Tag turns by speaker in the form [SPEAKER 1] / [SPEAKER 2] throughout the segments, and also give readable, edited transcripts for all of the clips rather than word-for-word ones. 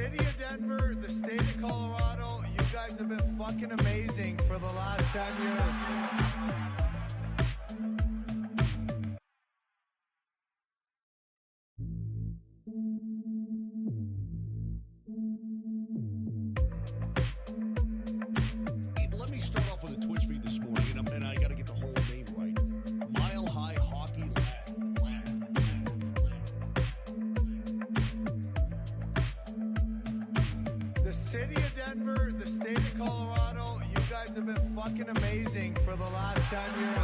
[SPEAKER 1] city of Denver, the state of Colorado, you guys have been fucking amazing for the last 10 years.
[SPEAKER 2] Let me start off with a Twitch feed this morning, and I got to get the whole name right. Mile High Hockey Lab.
[SPEAKER 1] The city of Denver, the state of Colorado, you guys have been fucking amazing for the last 10 years.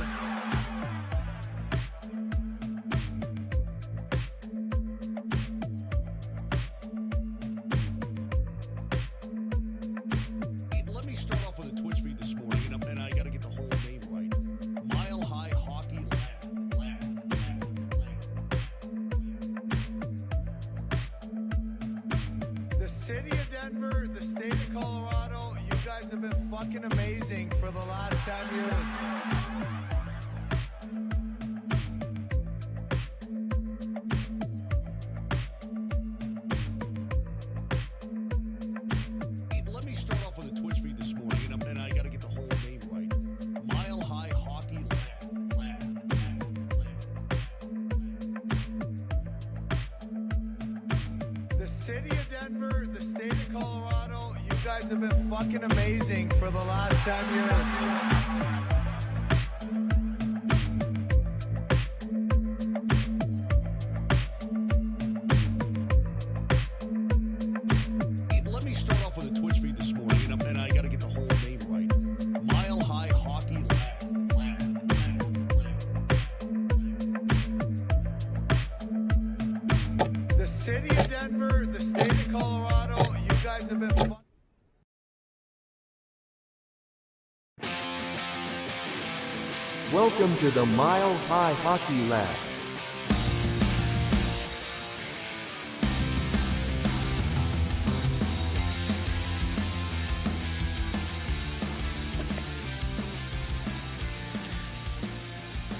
[SPEAKER 2] Let me start off with a Twitch feed this morning, and I got to get the whole name right. Mile High Hockey Lab.
[SPEAKER 1] The city of Denver, the state of Colorado, you guys have been fucking amazing for the last 10 years.
[SPEAKER 2] Let me start off with a Twitch feed this morning, and I got to get the whole name right. Mile High Hockey Lab.
[SPEAKER 1] The city of Denver, the state of Colorado, you guys have been fucking amazing for the last 10 years.
[SPEAKER 2] Let me start off with a Twitch feed this morning, and I got to get the whole name right. Mile High Hockey Lab.
[SPEAKER 1] The city of Denver, the state of Colorado, you guys have been fucking...
[SPEAKER 3] Welcome to the Mile High Hockey Lab.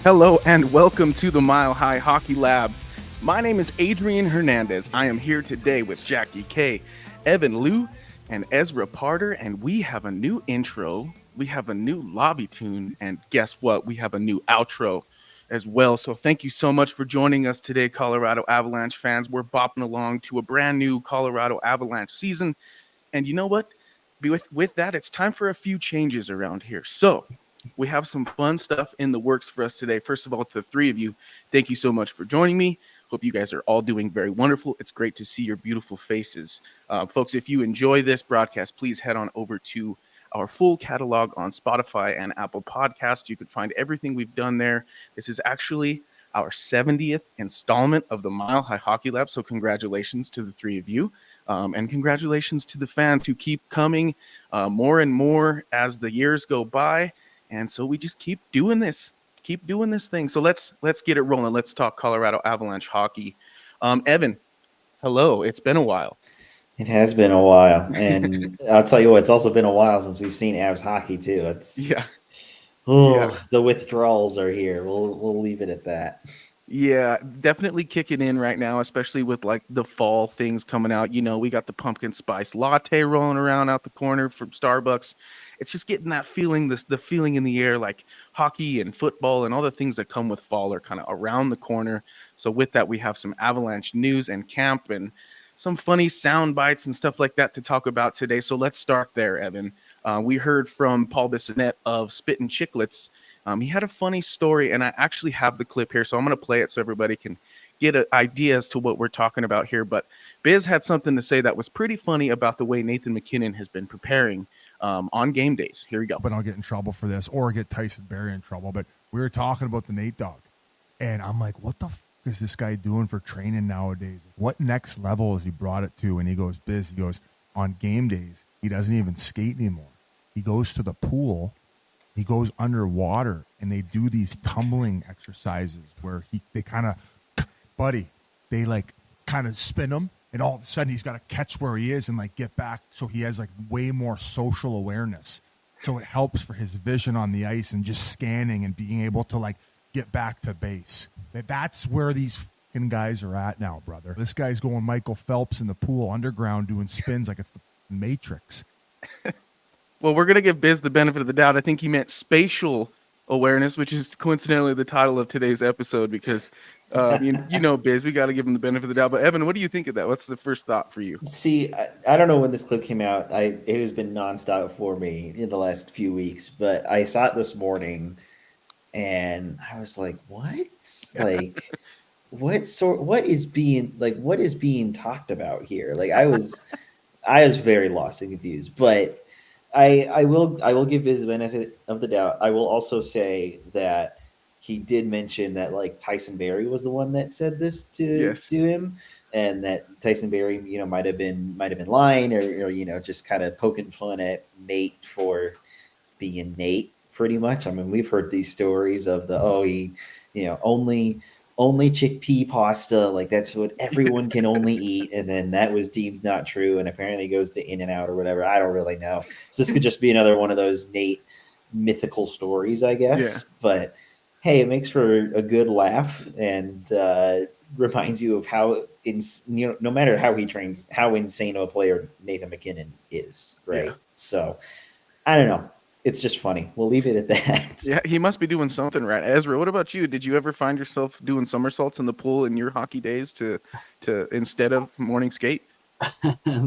[SPEAKER 4] Hello and welcome to the Mile High Hockey Lab. My name is Adrian Hernandez. I am here today with Jackie K, Evan Liu, and Ezra Parter, and we have a new intro. We have a new lobby tune, and guess what? We have a new outro as well. So thank you so much for joining us today, Colorado Avalanche fans. We're bopping along to a brand new Colorado Avalanche season. And you know what? With that, it's time for a few changes around here. So we have some fun stuff in the works for us today. First of all, to the three of you, thank you so much for joining me. Hope you guys are all doing very wonderful. It's great to see your beautiful faces. Folks, if you enjoy this broadcast, please head on over to our full catalog on Spotify and Apple Podcasts. You can find everything we've done there. This is actually our 70th installment of the Mile High Hockey Lab. So congratulations to the three of you. And congratulations to the fans who keep coming more and more as the years go by. And so we just keep doing this thing. So let's get it rolling. Let's talk Colorado Avalanche hockey. Evan, hello. It's been a while.
[SPEAKER 5] It has been a while, and I'll tell you what, it's also been a while since we've seen Avs hockey too. The withdrawals are here. We'll leave it at that.
[SPEAKER 4] Yeah, definitely kicking in right now, especially with like the fall things coming out. You know, we got the pumpkin spice latte rolling around out the corner from Starbucks. It's just getting that feeling, the feeling in the air, like hockey and football and all the things that come with fall are kind of around the corner. So with that, we have some Avalanche news and camp and some funny sound bites and stuff like that to talk about today. So let's start there, Evan. We heard from Paul Bissonnette of Spittin' Chicklets. He had a funny story, and I actually have the clip here, so I'm going to play it so everybody can get an idea as to what we're talking about here. But Biz had something to say that was pretty funny about the way Nathan MacKinnon has been preparing on game days. Here we go.
[SPEAKER 6] But I'll get in trouble for this or get Tyson Barrie in trouble. But we were talking about the Nate Dog, and I'm like, what the f*** is this guy doing for training nowadays? What next level has he brought it to? And he goes, Biz, he goes, on game days, he doesn't even skate anymore. He goes to the pool, he goes underwater, and they do these tumbling exercises where they kind of, they like kind of spin him, and all of a sudden he's got to catch where he is and like get back. So he has like way more social awareness. So it helps for his vision on the ice and just scanning and being able to like get back to base. That's where these fucking guys are at now, brother. This guy's going Michael Phelps in the pool underground doing spins like it's the Matrix.
[SPEAKER 4] Well, we're going to give Biz the benefit of the doubt. I think he meant spatial awareness, which is coincidentally the title of today's episode because, you know, Biz, we got to give him the benefit of the doubt. But Evan, what do you think of that? What's the first thought for you?
[SPEAKER 5] See, I don't know when this clip came out. It has been nonstop for me in the last few weeks, but I saw it this morning and I was like, what? Like, what is being talked about here? Like, I was very lost and confused, but I will give his benefit of the doubt. I will also say that he did mention that like Tyson Berry was the one that said this to him, and that Tyson Berry, might have been lying or just kind of poking fun at Nate for being Nate. Pretty much. I mean, we've heard these stories of he only chickpea pasta, like that's what everyone can only eat, and then that was deemed not true, and apparently goes to In-N-Out or whatever. I don't really know. So this could just be another one of those Nate mythical stories, I guess. Yeah. But hey, it makes for a good laugh and reminds you of how no matter how he trains, how insane of a player Nathan MacKinnon is, right? Yeah. So I don't know. It's just funny. We'll leave it at that.
[SPEAKER 4] Yeah, he must be doing something right. Ezra, what about you? Did you ever find yourself doing somersaults in the pool in your hockey days to instead of morning skate?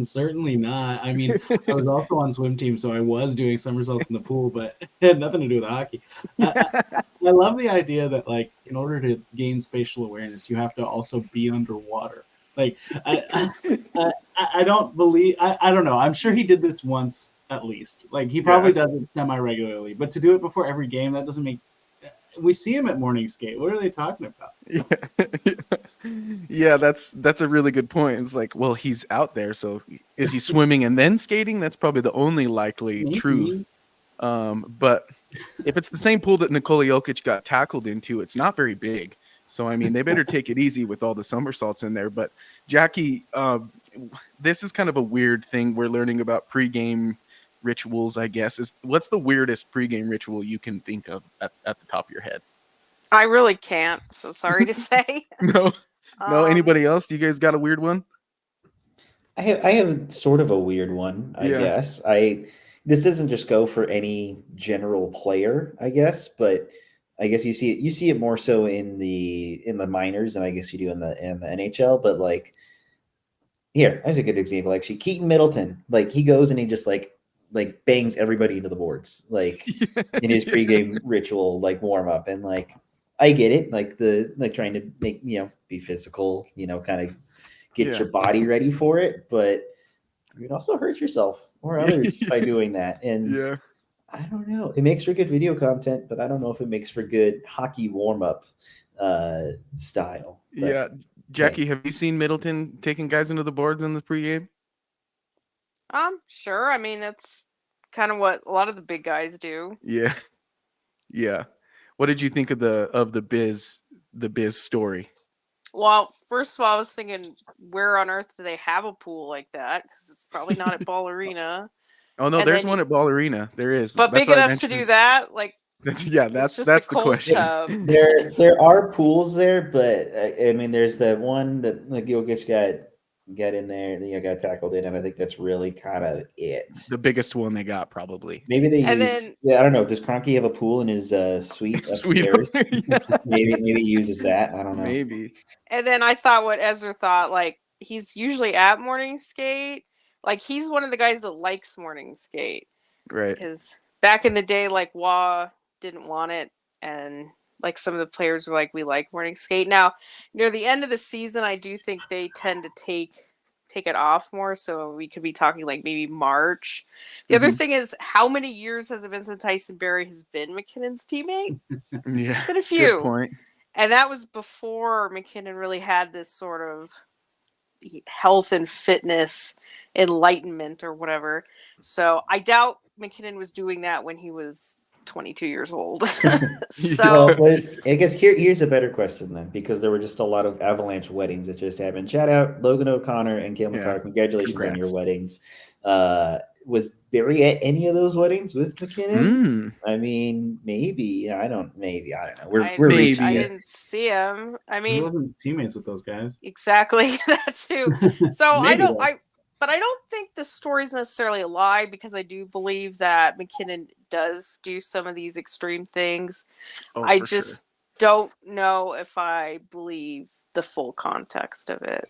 [SPEAKER 7] Certainly not. I mean, I was also on swim team, so I was doing somersaults in the pool, but it had nothing to do with hockey. I love the idea that, like, in order to gain spatial awareness, you have to also be underwater. Like, I don't believe. I don't know. I'm sure he did this once. At least, like he probably does it semi-regularly, but to do it before every game, that doesn't make. We see him at morning skate. What are they talking about?
[SPEAKER 4] Yeah, that's a really good point. It's like, well, he's out there, so is he swimming and then skating? That's probably the only likely truth. But if it's the same pool that Nikola Jokic got tackled into, it's not very big. So I mean, they better take it easy with all the somersaults in there. But Jackie, this is kind of a weird thing we're learning about pregame rituals, I guess. What's the weirdest pregame ritual you can think of at the top of your head?
[SPEAKER 8] I really can't, so sorry to say.
[SPEAKER 4] No, anybody else? You guys got a weird one?
[SPEAKER 5] I have sort of a weird one, I guess. This doesn't just go for any general player, I guess, but I guess you see it more so in the minors than I guess you do in the NHL. But like, here, that's a good example. Actually, Keaton Middleton, like he goes and he just like bangs everybody into the boards, like in his pregame ritual, like warm up. And like, I get it. Like trying to make, be physical, kind of get your body ready for it. But you can also hurt yourself or others by doing that. And I don't know. It makes for good video content, but I don't know if it makes for good hockey warm up style. But,
[SPEAKER 4] Jackie, have you seen Middleton taking guys into the boards in the pregame?
[SPEAKER 8] Sure. I mean, that's kind of what a lot of the big guys do.
[SPEAKER 4] Yeah. Yeah. What did you think of the Biz story?
[SPEAKER 8] Well, first of all, I was thinking, where on earth do they have a pool like that? Because it's probably not at Ball Arena.
[SPEAKER 4] Oh no, there's one at Ball Arena. There is,
[SPEAKER 8] but big enough to do that. Like,
[SPEAKER 4] that's the question.
[SPEAKER 5] There are pools there, but I mean, there's that one that like Jokic got in there and got tackled in, and I think that's really kind of it.
[SPEAKER 4] The biggest one they got, probably.
[SPEAKER 5] Maybe they I don't know. Does Kroenke have a pool in his suite upstairs? maybe he uses that. I don't know.
[SPEAKER 4] Maybe.
[SPEAKER 8] And then I thought what Ezra thought, like he's usually at morning skate. Like he's one of the guys that likes morning skate.
[SPEAKER 4] Right.
[SPEAKER 8] Because back in the day, like Wah didn't want it, and like some of the players were like, we like morning skate. Now, near the end of the season, I do think they tend to take it off more. So we could be talking like maybe March. The other thing is, how many years has it been since Tyson Berry has been McKinnon's teammate?
[SPEAKER 4] Yeah.
[SPEAKER 8] It's been a few.
[SPEAKER 4] Good point.
[SPEAKER 8] And that was before MacKinnon really had this sort of health and fitness enlightenment or whatever. So I doubt MacKinnon was doing that when he was 22 years old. So
[SPEAKER 5] well, I guess here's a better question then, because there were just a lot of Avalanche weddings that just happened. Shout out Logan O'Connor and Cale McCarr. Congratulations on your weddings. Was Barry at any of those weddings with MacKinnon?
[SPEAKER 4] Mm.
[SPEAKER 5] I mean, maybe. I don't know.
[SPEAKER 8] I
[SPEAKER 5] We're reaching
[SPEAKER 8] I
[SPEAKER 5] it.
[SPEAKER 8] didn't see him. I
[SPEAKER 7] He
[SPEAKER 8] mean,
[SPEAKER 7] wasn't teammates with those guys.
[SPEAKER 8] exactly that too. So
[SPEAKER 7] Maybe though.
[SPEAKER 8] but I don't think the story's necessarily a lie, because I do believe that MacKinnon does do some of these extreme things.
[SPEAKER 4] Oh,
[SPEAKER 8] I
[SPEAKER 4] for
[SPEAKER 8] just don't know if I believe the full context of it.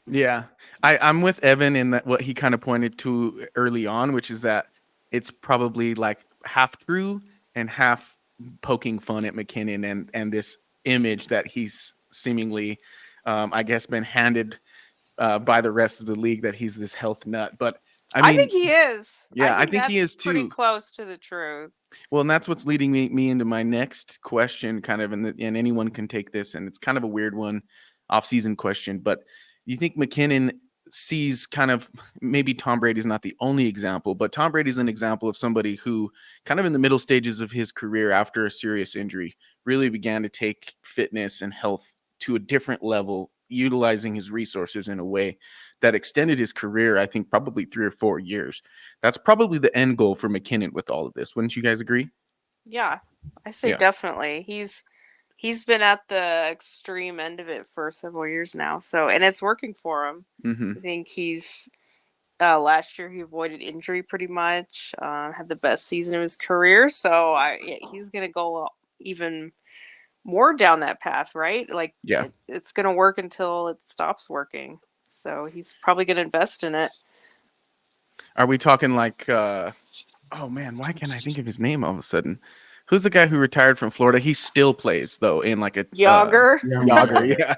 [SPEAKER 4] Yeah, I'm with Evan in that what he kind of pointed to early on, which is that it's probably like half true and half poking fun at MacKinnon and this image that he's seemingly, I guess, been handed by the rest of the league, that he's this health nut. But I mean,
[SPEAKER 8] think he is.
[SPEAKER 4] Yeah, I think he
[SPEAKER 8] that's
[SPEAKER 4] is
[SPEAKER 8] pretty
[SPEAKER 4] too.
[SPEAKER 8] close to the truth.
[SPEAKER 4] Well, and that's what's leading me into my next question, kind of, and anyone can take this, and it's kind of a weird one, off-season question. But you think MacKinnon sees kind of, maybe Tom Brady's not the only example, but Tom Brady's an example of somebody who kind of in the middle stages of his career after a serious injury really began to take fitness and health to a different level, utilizing his resources in a way that extended his career, I think probably 3 or 4 years. That's probably the end goal for MacKinnon with all of this. Wouldn't you guys agree?
[SPEAKER 8] Yeah, I say
[SPEAKER 4] Yeah.
[SPEAKER 8] definitely. He's been at the extreme end of it for several years now. So, and it's working for him.
[SPEAKER 4] Mm-hmm.
[SPEAKER 8] I think he's last year he avoided injury pretty much. Had the best season of his career. So he's gonna go even more down that path, right? Like,
[SPEAKER 4] Yeah.
[SPEAKER 8] it's gonna work until it stops working. So he's probably gonna invest in it.
[SPEAKER 4] Are we talking like, oh man, why can't I think of his name all of a sudden? Who's the guy who retired from Florida? He still plays though in like a
[SPEAKER 8] Yager.
[SPEAKER 4] Yager, yeah.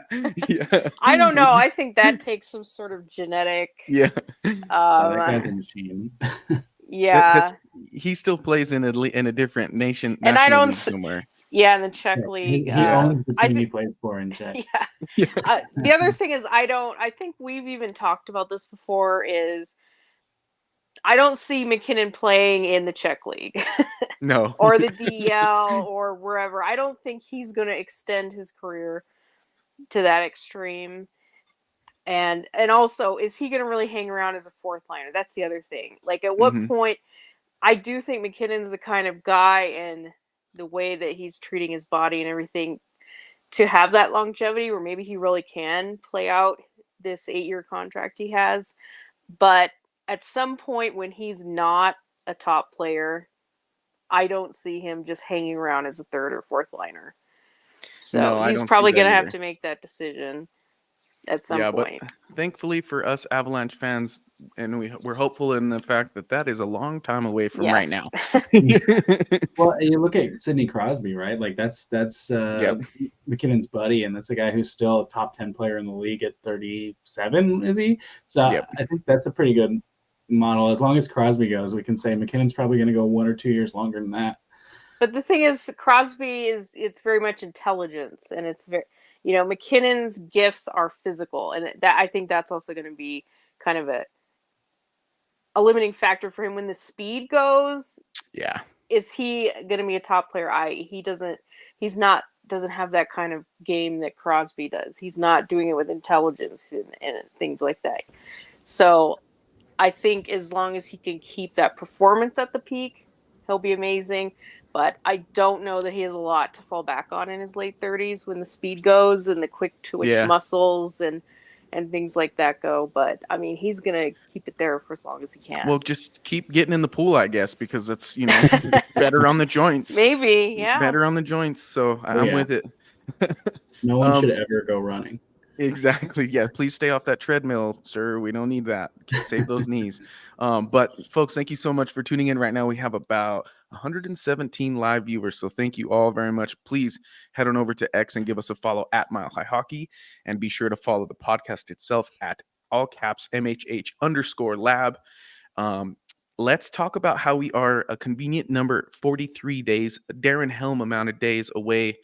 [SPEAKER 4] Yeah.
[SPEAKER 8] I don't know. I think that takes some sort of genetic.
[SPEAKER 4] Yeah.
[SPEAKER 7] That guy's a machine.
[SPEAKER 8] Yeah.
[SPEAKER 4] 'Cause he still plays in a different nation,
[SPEAKER 8] And I
[SPEAKER 4] national
[SPEAKER 8] don't
[SPEAKER 4] league somewhere.
[SPEAKER 8] Yeah, in the Czech league.
[SPEAKER 7] He owns the
[SPEAKER 8] I
[SPEAKER 7] team he
[SPEAKER 8] think-
[SPEAKER 7] plays for in Czech.
[SPEAKER 8] Yeah. The other thing is, I think we've even talked about this before, is I don't see MacKinnon playing in the Czech league
[SPEAKER 4] No.
[SPEAKER 8] or the DEL or wherever. I don't think he's going to extend his career to that extreme. And also, is he going to really hang around as a fourth liner? That's the other thing. Like, at what
[SPEAKER 4] Mhm.
[SPEAKER 8] point, I do think MacKinnon's the kind of guy, and the way that he's treating his body and everything, to have that longevity where maybe he really can play out this 8-year contract he has. But at some point when he's not a top player, I don't see him just hanging around as a third or fourth liner. So
[SPEAKER 4] No, I
[SPEAKER 8] he's
[SPEAKER 4] don't see
[SPEAKER 8] probably
[SPEAKER 4] that
[SPEAKER 8] going to have
[SPEAKER 4] either.
[SPEAKER 8] to make that decision at some point.
[SPEAKER 4] But thankfully for us Avalanche fans, and we're hopeful in the fact that is a long time away from right now.
[SPEAKER 7] Well, you look at Sidney Crosby, right? Like that's
[SPEAKER 4] Yep.
[SPEAKER 7] MacKinnon's buddy, and that's a guy who's still a top 10 player in the league at 37, is he? So
[SPEAKER 4] Yep.
[SPEAKER 7] I think that's a pretty good model. As long as Crosby goes, we can say MacKinnon's probably going to go 1 or 2 years longer than that.
[SPEAKER 8] But the thing is, Crosby it's very much intelligence, and it's very, MacKinnon's gifts are physical, and that, I think that's also going to be kind of a limiting factor for him when the speed goes.
[SPEAKER 4] Yeah.
[SPEAKER 8] Is he going to be a top player? He doesn't have that kind of game that Crosby does. He's not doing it with intelligence and things like that. So I think as long as he can keep that performance at the peak, he'll be amazing. But I don't know that he has a lot to fall back on in his late 30s when the speed goes and the quick twitch muscles and things like that go. But I mean, he's going to keep it there for as long as he can.
[SPEAKER 4] Well, just keep getting in the pool, I guess, because that's, better on the joints.
[SPEAKER 8] Maybe, yeah.
[SPEAKER 4] Better on the joints. So I'm with it.
[SPEAKER 7] No one should ever go running.
[SPEAKER 4] Exactly. Yeah. Please stay off that treadmill, sir. We don't need that. Save those knees. But folks, thank you so much for tuning in right now. We have about 117 live viewers. So thank you all very much. Please head on over to X and give us a follow at Mile High Hockey, and be sure to follow the podcast itself at all caps MHH_lab. Let's talk about how we are a convenient number 43 days, Darren Helm amount of days away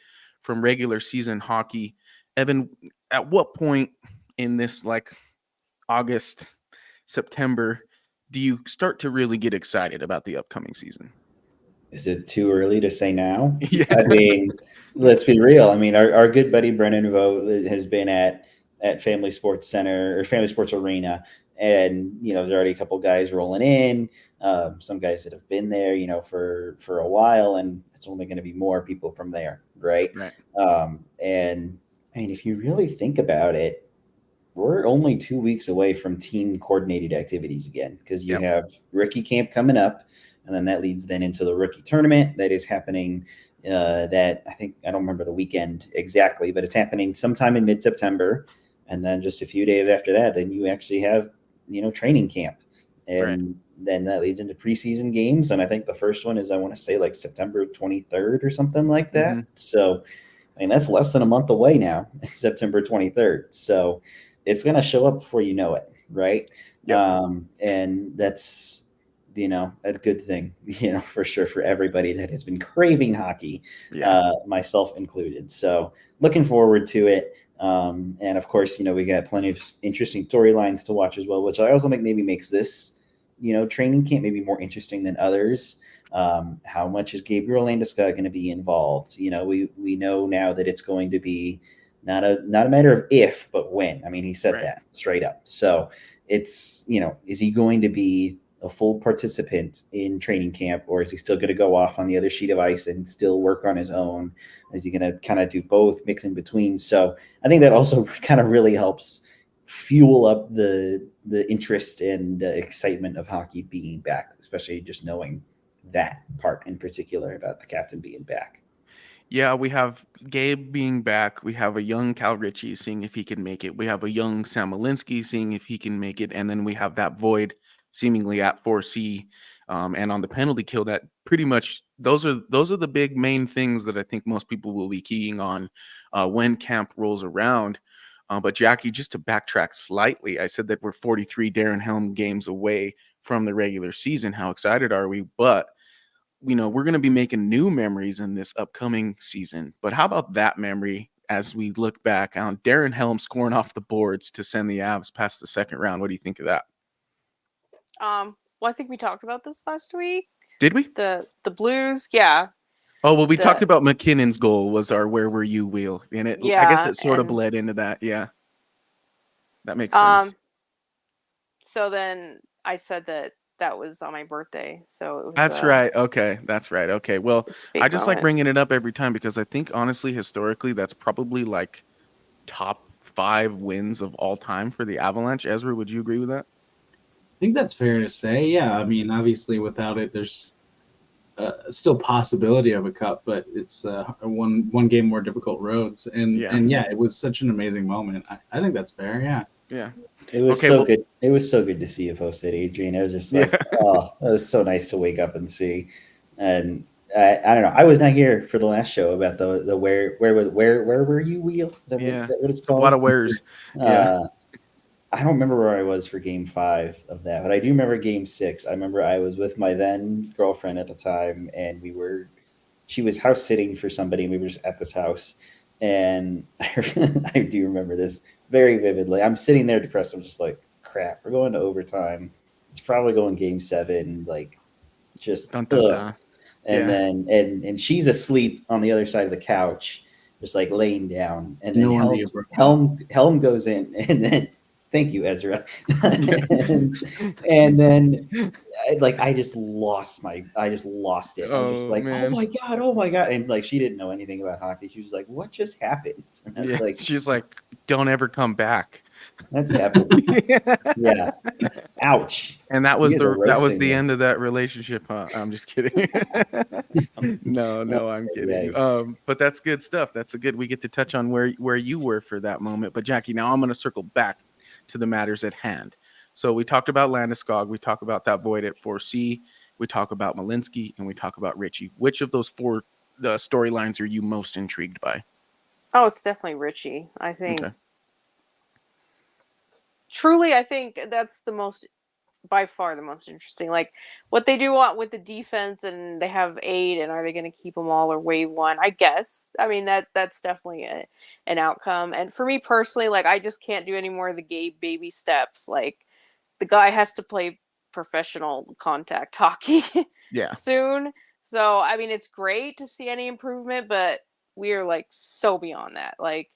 [SPEAKER 4] from regular season hockey. Evan, at what point in this, like, August, September, do you start to really get excited about the upcoming season?
[SPEAKER 5] Is it too early to say now?
[SPEAKER 4] Yeah.
[SPEAKER 5] I mean, let's be real. I mean, our good buddy Brennan Vogt has been at Family Sports Center or Family Sports Arena, and there's already a couple guys rolling in. some guys that have been there, for a while, and it's only going to be more people from there, right?
[SPEAKER 4] Right.
[SPEAKER 5] And I mean, if you really think about it, we're only 2 weeks away from team coordinated activities again, because you have rookie camp coming up, and then that leads then into the rookie tournament that is happening. That I don't remember the weekend exactly, but it's happening sometime in mid-September, and then just a few days after that, then you actually have training camp, and then that leads into preseason games, and I think the first one is, I want to say, like September 23rd or something like that.
[SPEAKER 4] Mm-hmm.
[SPEAKER 5] So, I mean, that's less than a month away now, September 23rd. So it's going to show up before you know it, right?
[SPEAKER 4] Yep.
[SPEAKER 5] And that's, a good thing, for sure, for everybody that has been craving hockey, myself included. So looking forward to it. And of course, we got plenty of interesting storylines to watch as well, which I also think maybe makes this, training camp maybe more interesting than others. How much is Gabe Landeskog going to be involved? We know now that it's going to be not a matter of if, but when. I mean, he said that straight up. So it's, is he going to be a full participant in training camp, or is he still going to go off on the other sheet of ice and still work on his own? Is he going to kind of do both, mix in between? So I think that also kind of really helps fuel up the interest and excitement of hockey being back, especially just knowing that part in particular about the captain being back.
[SPEAKER 4] Yeah, we have Gabe being back. We have a young Cal Ritchie seeing if he can make it. We have a young Sam Malinsky seeing if he can make it. And then we have that void seemingly at 4C and on the penalty kill. That pretty much those are the big main things that I think most people will be keying on when camp rolls around. But Jackie, just to backtrack slightly, I said that we're 43 Darren Helm games away from the regular season. How excited are we? But we're going to be making new memories in this upcoming season. But how about that memory as we look back on Darren Helm scoring off the boards to send the Avs past the second round? What do you think of that?
[SPEAKER 8] Well, I think we talked about this last week.
[SPEAKER 4] Did we?
[SPEAKER 8] The Blues, yeah.
[SPEAKER 4] Oh, well, we talked about McKinnon's goal was our "Where were you" wheel, and I guess it sort of bled into that. Yeah, that makes sense.
[SPEAKER 8] So then I said that was on my birthday. So it was,
[SPEAKER 4] that's right. Okay, that's right. Okay, well, I just like bringing it up every time because I think honestly, historically, that's probably like top 5 wins of all time for the Avalanche. Ezra, would you agree with that?
[SPEAKER 7] I think that's fair to say. Yeah, I mean, obviously, without it, there's still possibility of a cup, but it's one game more difficult roads. And yeah, it was such an amazing moment. I think that's fair. Yeah.
[SPEAKER 4] Yeah.
[SPEAKER 5] It was good. It was so good to see you post it, Adrian. It was just like, oh, it was so nice to wake up and see. And I don't know. I was not here for the last show about the where were you wheel? Is that what it's called?
[SPEAKER 4] A lot of wheres.
[SPEAKER 5] I don't remember where I was for game 5 of that, but I do remember game 6. I remember I was with my then girlfriend at the time, and she was house sitting for somebody, and we were just at this house. And I do remember this very vividly. I'm sitting there depressed. I'm just like, crap, we're going to overtime. It's probably going game 7. Like, just
[SPEAKER 4] dun, dun, dun.
[SPEAKER 5] And then and she's asleep on the other side of the couch, just like laying down. And then Helm goes in, and then thank you, Ezra. and then I just lost it. I was just like, man. Oh my God. And like, she didn't know anything about hockey. She was like, what just happened? And I was like,
[SPEAKER 4] she's like, don't ever come back.
[SPEAKER 5] That's happened. Yeah. Ouch.
[SPEAKER 4] And that was the end of that relationship, huh? I'm just kidding. No, I'm kidding. But that's good stuff. We get to touch on where you were for that moment. But Jackie, now I'm going to circle back to the matters at hand. So we talked about Landeskog, we talk about that void at 4C, we talk about Malinsky, and we talk about Ritchie. Which of those 4 storylines are you most intrigued by?
[SPEAKER 8] Oh, it's definitely Ritchie. I think truly, I think that's by far the most interesting. Like what they do want with the defense, and they have 8, and are they going to keep them all or waive one? I guess. I mean, that's definitely an outcome. And for me personally, like I just can't do any more of the Gabe baby steps. Like the guy has to play professional contact hockey soon. So I mean, it's great to see any improvement, but we are like so beyond that. Like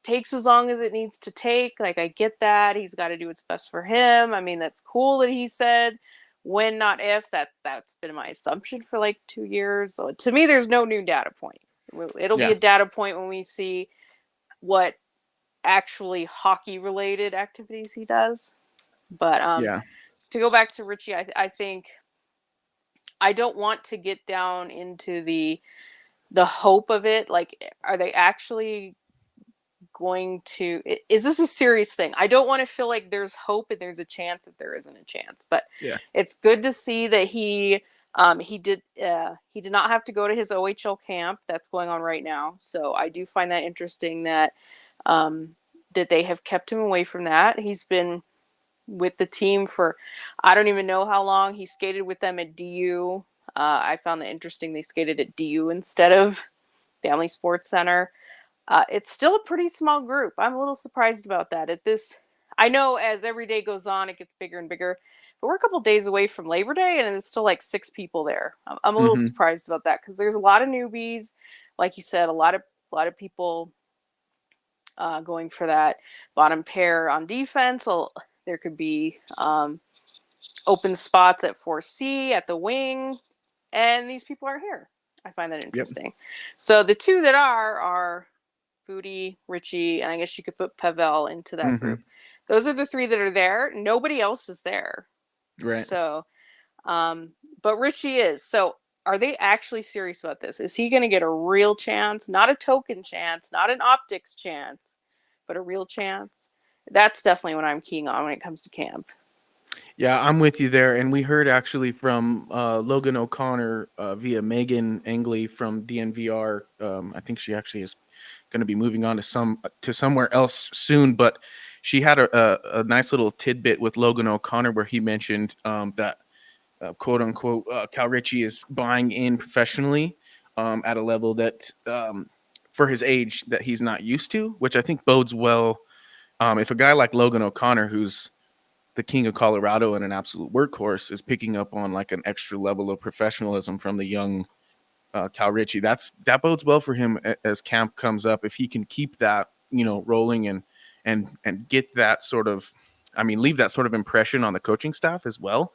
[SPEAKER 8] takes as long as it needs to take. Like, I get that. He's got to do what's best for him. I mean, that's cool that he said when, not if. That's been my assumption for like 2 years. So to me, there's no new data point. It'll be a data point when we see what actually hockey related activities he does. But to go back to Ritchie, I think I don't want to get down into the hope of it. Like, are they actually going to, is this a serious thing? I don't want to feel like there's hope and there's a chance if there isn't a chance. But it's good to see that he did not have to go to his OHL camp that's going on right now. So I do find that interesting that that they have kept him away from that. He's been with the team for I don't even know how long. He skated with them at DU. I found that interesting. They skated at DU instead of Family Sports Center. It's still a pretty small group. I'm a little surprised about that. I know as every day goes on, it gets bigger and bigger. But we're a couple days away from Labor Day, and it's still like 6 people there. I'm a little surprised about that because there's a lot of newbies, like you said, a lot of people going for that bottom pair on defense. There could be open spots at 4C at the wing, and these people are here. I find that interesting. Yep. So the two that are Foodie, Ritchie, and I guess you could put Pavel into that group. Those are the 3 that are there. Nobody else is there.
[SPEAKER 4] Right.
[SPEAKER 8] So, but Ritchie is. So are they actually serious about this? Is he going to get a real chance? Not a token chance, not an optics chance, but a real chance? That's definitely what I'm keying on when it comes to camp.
[SPEAKER 4] Yeah, I'm with you there. And we heard actually from Logan O'Connor via Megan Angley from DNVR. I think she actually is going to be moving on to somewhere else soon. But she had a nice little tidbit with Logan O'Connor where he mentioned that, quote unquote, Cal Ritchie is buying in professionally at a level that for his age that he's not used to, which I think bodes well. If a guy like Logan O'Connor, who's the king of Colorado and an absolute workhorse, is picking up on like an extra level of professionalism from the young Cal Ritchie, that bodes well for him as camp comes up. If he can keep that, rolling and get that sort of, leave that sort of impression on the coaching staff as well.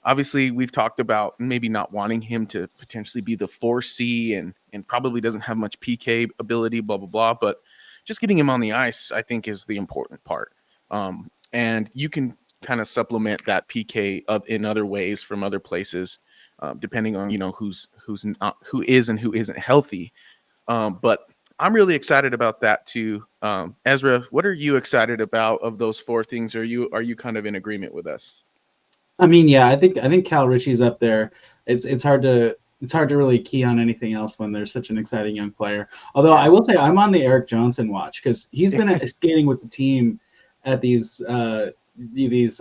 [SPEAKER 4] Obviously we've talked about maybe not wanting him to potentially be the 4C and probably doesn't have much PK ability, blah, blah, blah. But just getting him on the ice, I think, is the important part. And you can kind of supplement that PK in other ways from other places, depending on, who is and who isn't healthy. But I'm really excited about that too. Ezra, what are you excited about of those 4 things? Are you kind of in agreement with us?
[SPEAKER 7] I think Cal Ritchie's up there. It's hard to really key on anything else when there's such an exciting young player. Although I will say I'm on the Eric Johnson watch because he's been skating with the team at these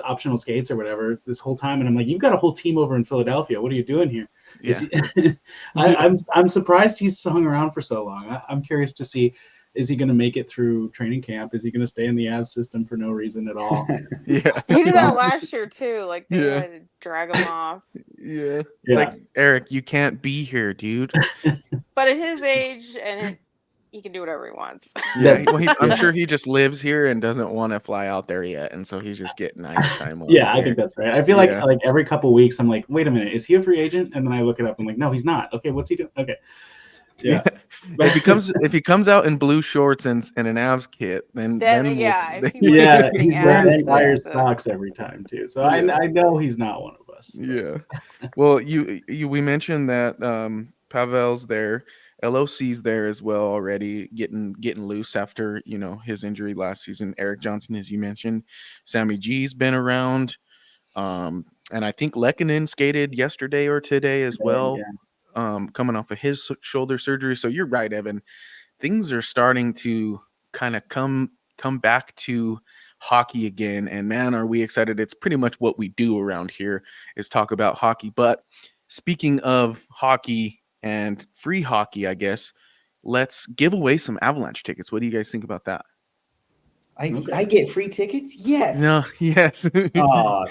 [SPEAKER 7] optional skates or whatever this whole time, and I'm like, you've got a whole team over in Philadelphia. What are you doing here? Yeah. I'm surprised he's hung around for so long. I'm curious to see, is he going to make it through training camp? Is he going to stay in the Avs system for no reason at all?
[SPEAKER 4] Yeah,
[SPEAKER 8] he did that last year too. Like they had to drag him off.
[SPEAKER 4] Yeah, it's like, Eric, you can't be here, dude.
[SPEAKER 8] But at his age he can do whatever he wants.
[SPEAKER 4] Yeah, I'm sure he just lives here and doesn't want to fly out there yet, and so he's just getting ice time.
[SPEAKER 7] I think that's right. I feel like every couple weeks I'm like, wait a minute, is he a free agent? And then I look it up. I'm like, no, he's not. Okay, what's he doing? Okay, yeah.
[SPEAKER 4] if he comes out in blue shorts and an Avs kit, then
[SPEAKER 7] he fires socks every time too. So I know he's not one of us.
[SPEAKER 4] Yeah. Well, we mentioned that Pavel's there. LOC's there as well already, getting loose after his injury last season. Eric Johnson, as you mentioned, Sammy G's been around, and I think Lehkonen skated yesterday or today as well, coming off of his shoulder surgery. So you're right, Evan. Things are starting to kind of come back to hockey again, and man, are we excited! It's pretty much what we do around here is talk about hockey. But speaking of hockey and free hockey, I guess, let's give away some Avalanche tickets. What do you guys think about that?
[SPEAKER 5] I get free tickets? Yes.
[SPEAKER 4] No, yes.
[SPEAKER 5] Oh,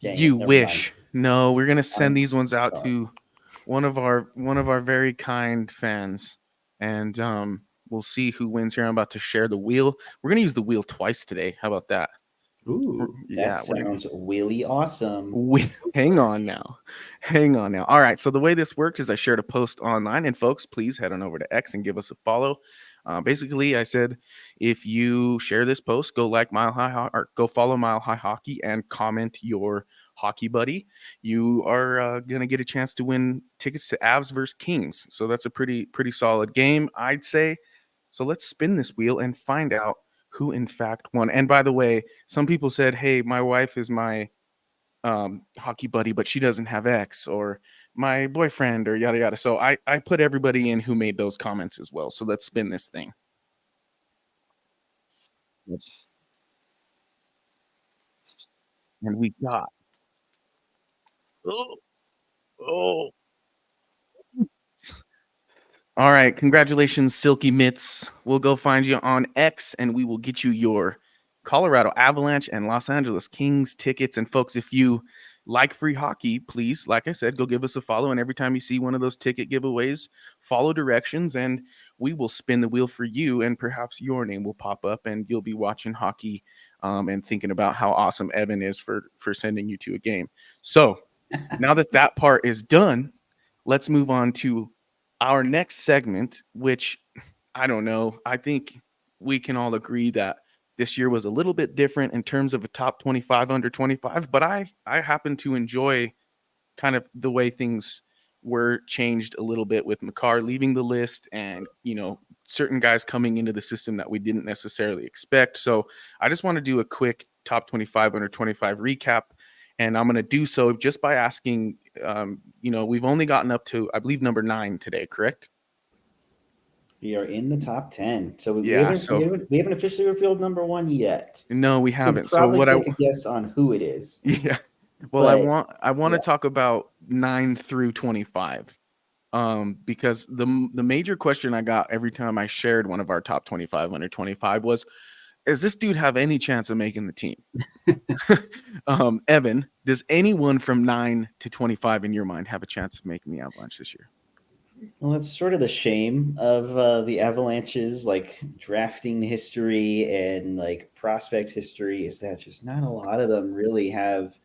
[SPEAKER 4] you wish. Mind. No, we're gonna send these ones out to one of our very kind fans, and we'll see who wins here. I'm about to share the wheel. We're going to use the wheel twice today. How about that?
[SPEAKER 7] Ooh,
[SPEAKER 4] Yeah,
[SPEAKER 5] that sounds really awesome.
[SPEAKER 4] hang on now. All right, so the way this works is I shared a post online, and folks, please head on over to X and give us a follow. Basically, I said if you share this post, go like Mile High or go follow Mile High Hockey and comment your hockey buddy. You are gonna get a chance to win tickets to Avs versus Kings. So that's a pretty solid game, I'd say. So let's spin this wheel and find out who in fact won. And by the way, some people said, "Hey, my wife is my hockey buddy, but she doesn't have X," or my boyfriend, or yada yada. So I put everybody in who made those comments as well. So let's spin this thing. And we got oh. All right, congratulations, Silky Mitts. We'll go find you on X, and we will get you your Colorado Avalanche and Los Angeles Kings tickets. And folks, if you like free hockey, please, like I said, go give us a follow. And every time you see one of those ticket giveaways, follow directions, and we will spin the wheel for you. And perhaps your name will pop up, and you'll be watching hockey and thinking about how awesome Evan is for sending you to a game. So now that part is done, let's move on to our next segment, which I don't know. I think we can all agree that this year was a little bit different in terms of a top 25 under 25, but I happen to enjoy kind of the way things were changed a little bit with McCarr leaving the list and, certain guys coming into the system that we didn't necessarily expect. So I just want to do a quick top 25 under 25 recap. And I'm going to do so just by asking, we've only gotten up to, I believe, number 9 today, correct?
[SPEAKER 5] We are in the top 10. So we
[SPEAKER 4] Yeah,
[SPEAKER 5] haven't officially revealed number 1 yet.
[SPEAKER 4] No, we haven't.
[SPEAKER 5] So what take a guess on who it is.
[SPEAKER 4] Yeah. Well, I want to talk about 9 through 25. Because the major question I got every time I shared one of our top 25 under 25 was, does this dude have any chance of making the team? Evan, does anyone from 9 to 25 in your mind have a chance of making the Avalanche this year?
[SPEAKER 5] Well, that's sort of the shame of the Avalanche's drafting history and prospect history, is that just not a lot of them really have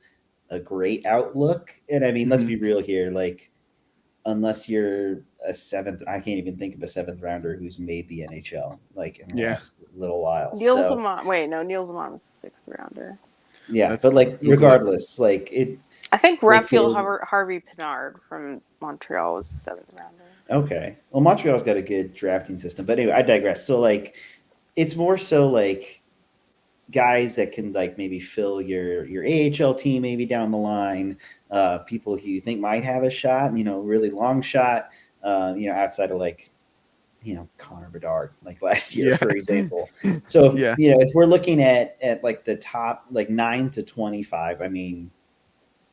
[SPEAKER 5] a great outlook. And I mean, let's be real here. Unless you're a 7th, I can't even think of a 7th rounder who's made the NHL in the last little while.
[SPEAKER 8] Neil Zaman. Wait, no, Neil Zaman was the 6th rounder.
[SPEAKER 5] Yeah, but regardless, I
[SPEAKER 8] think Raphael Harvey Pinard from Montreal was the 7th rounder.
[SPEAKER 5] Okay, well, Montreal's got a good drafting system, but anyway, I digress. So it's more so guys that can maybe fill your AHL team maybe down the line, people who you think might have a shot, really long shot, outside of Connor Bedard last year, for example. So if we're looking at the top 9 to 25, I mean,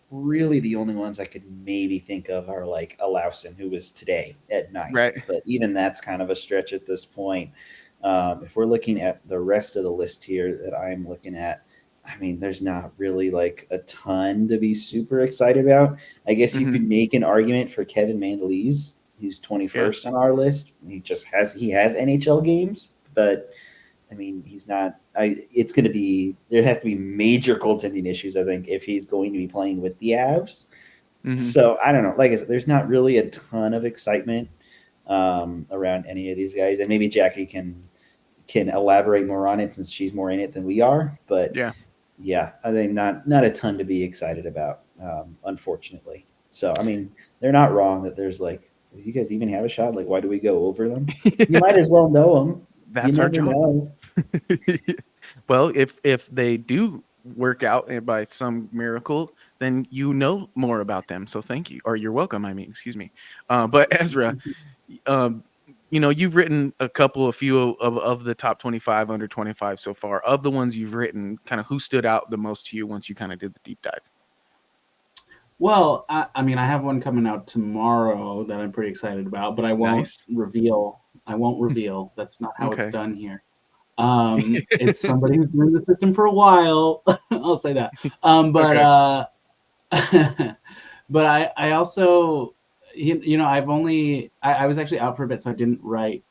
[SPEAKER 5] really the only ones I could maybe think of are Alausen, who was today at 9,
[SPEAKER 4] right?
[SPEAKER 5] But even that's kind of a stretch at this point. If we're looking at the rest of the list here that I'm looking at, I mean, there's not really a ton to be super excited about. I guess you could make an argument for Kevin Mandolese, who's 21st on our list. He has NHL games, but I mean, he's not. It's going to be, there has to be major goaltending issues, I think, if he's going to be playing with the Avs. So I don't know. Like I said, there's not really a ton of excitement around any of these guys, and maybe Jackie can elaborate more on it since she's more in it than we are. But yeah, I think not a ton to be excited about, unfortunately. So I mean, they're not wrong that there's you guys even have a shot? Why do we go over them? You might as well know them.
[SPEAKER 4] That's our job. Well, if they do work out by some miracle, then you know more about them. So thank you, or you're welcome. I mean, excuse me. But Ezra, you've written a few of the top 25 under 25 so far. Of the ones you've written, kind of who stood out the most to you once you kind of did the deep dive?
[SPEAKER 7] Well, I mean, I have one coming out tomorrow that I'm pretty excited about, but I won't reveal. I won't reveal. That's not how it's done here. It's somebody who's been in the system for a while. I'll say that. But I also, I was actually out for a bit, so I didn't write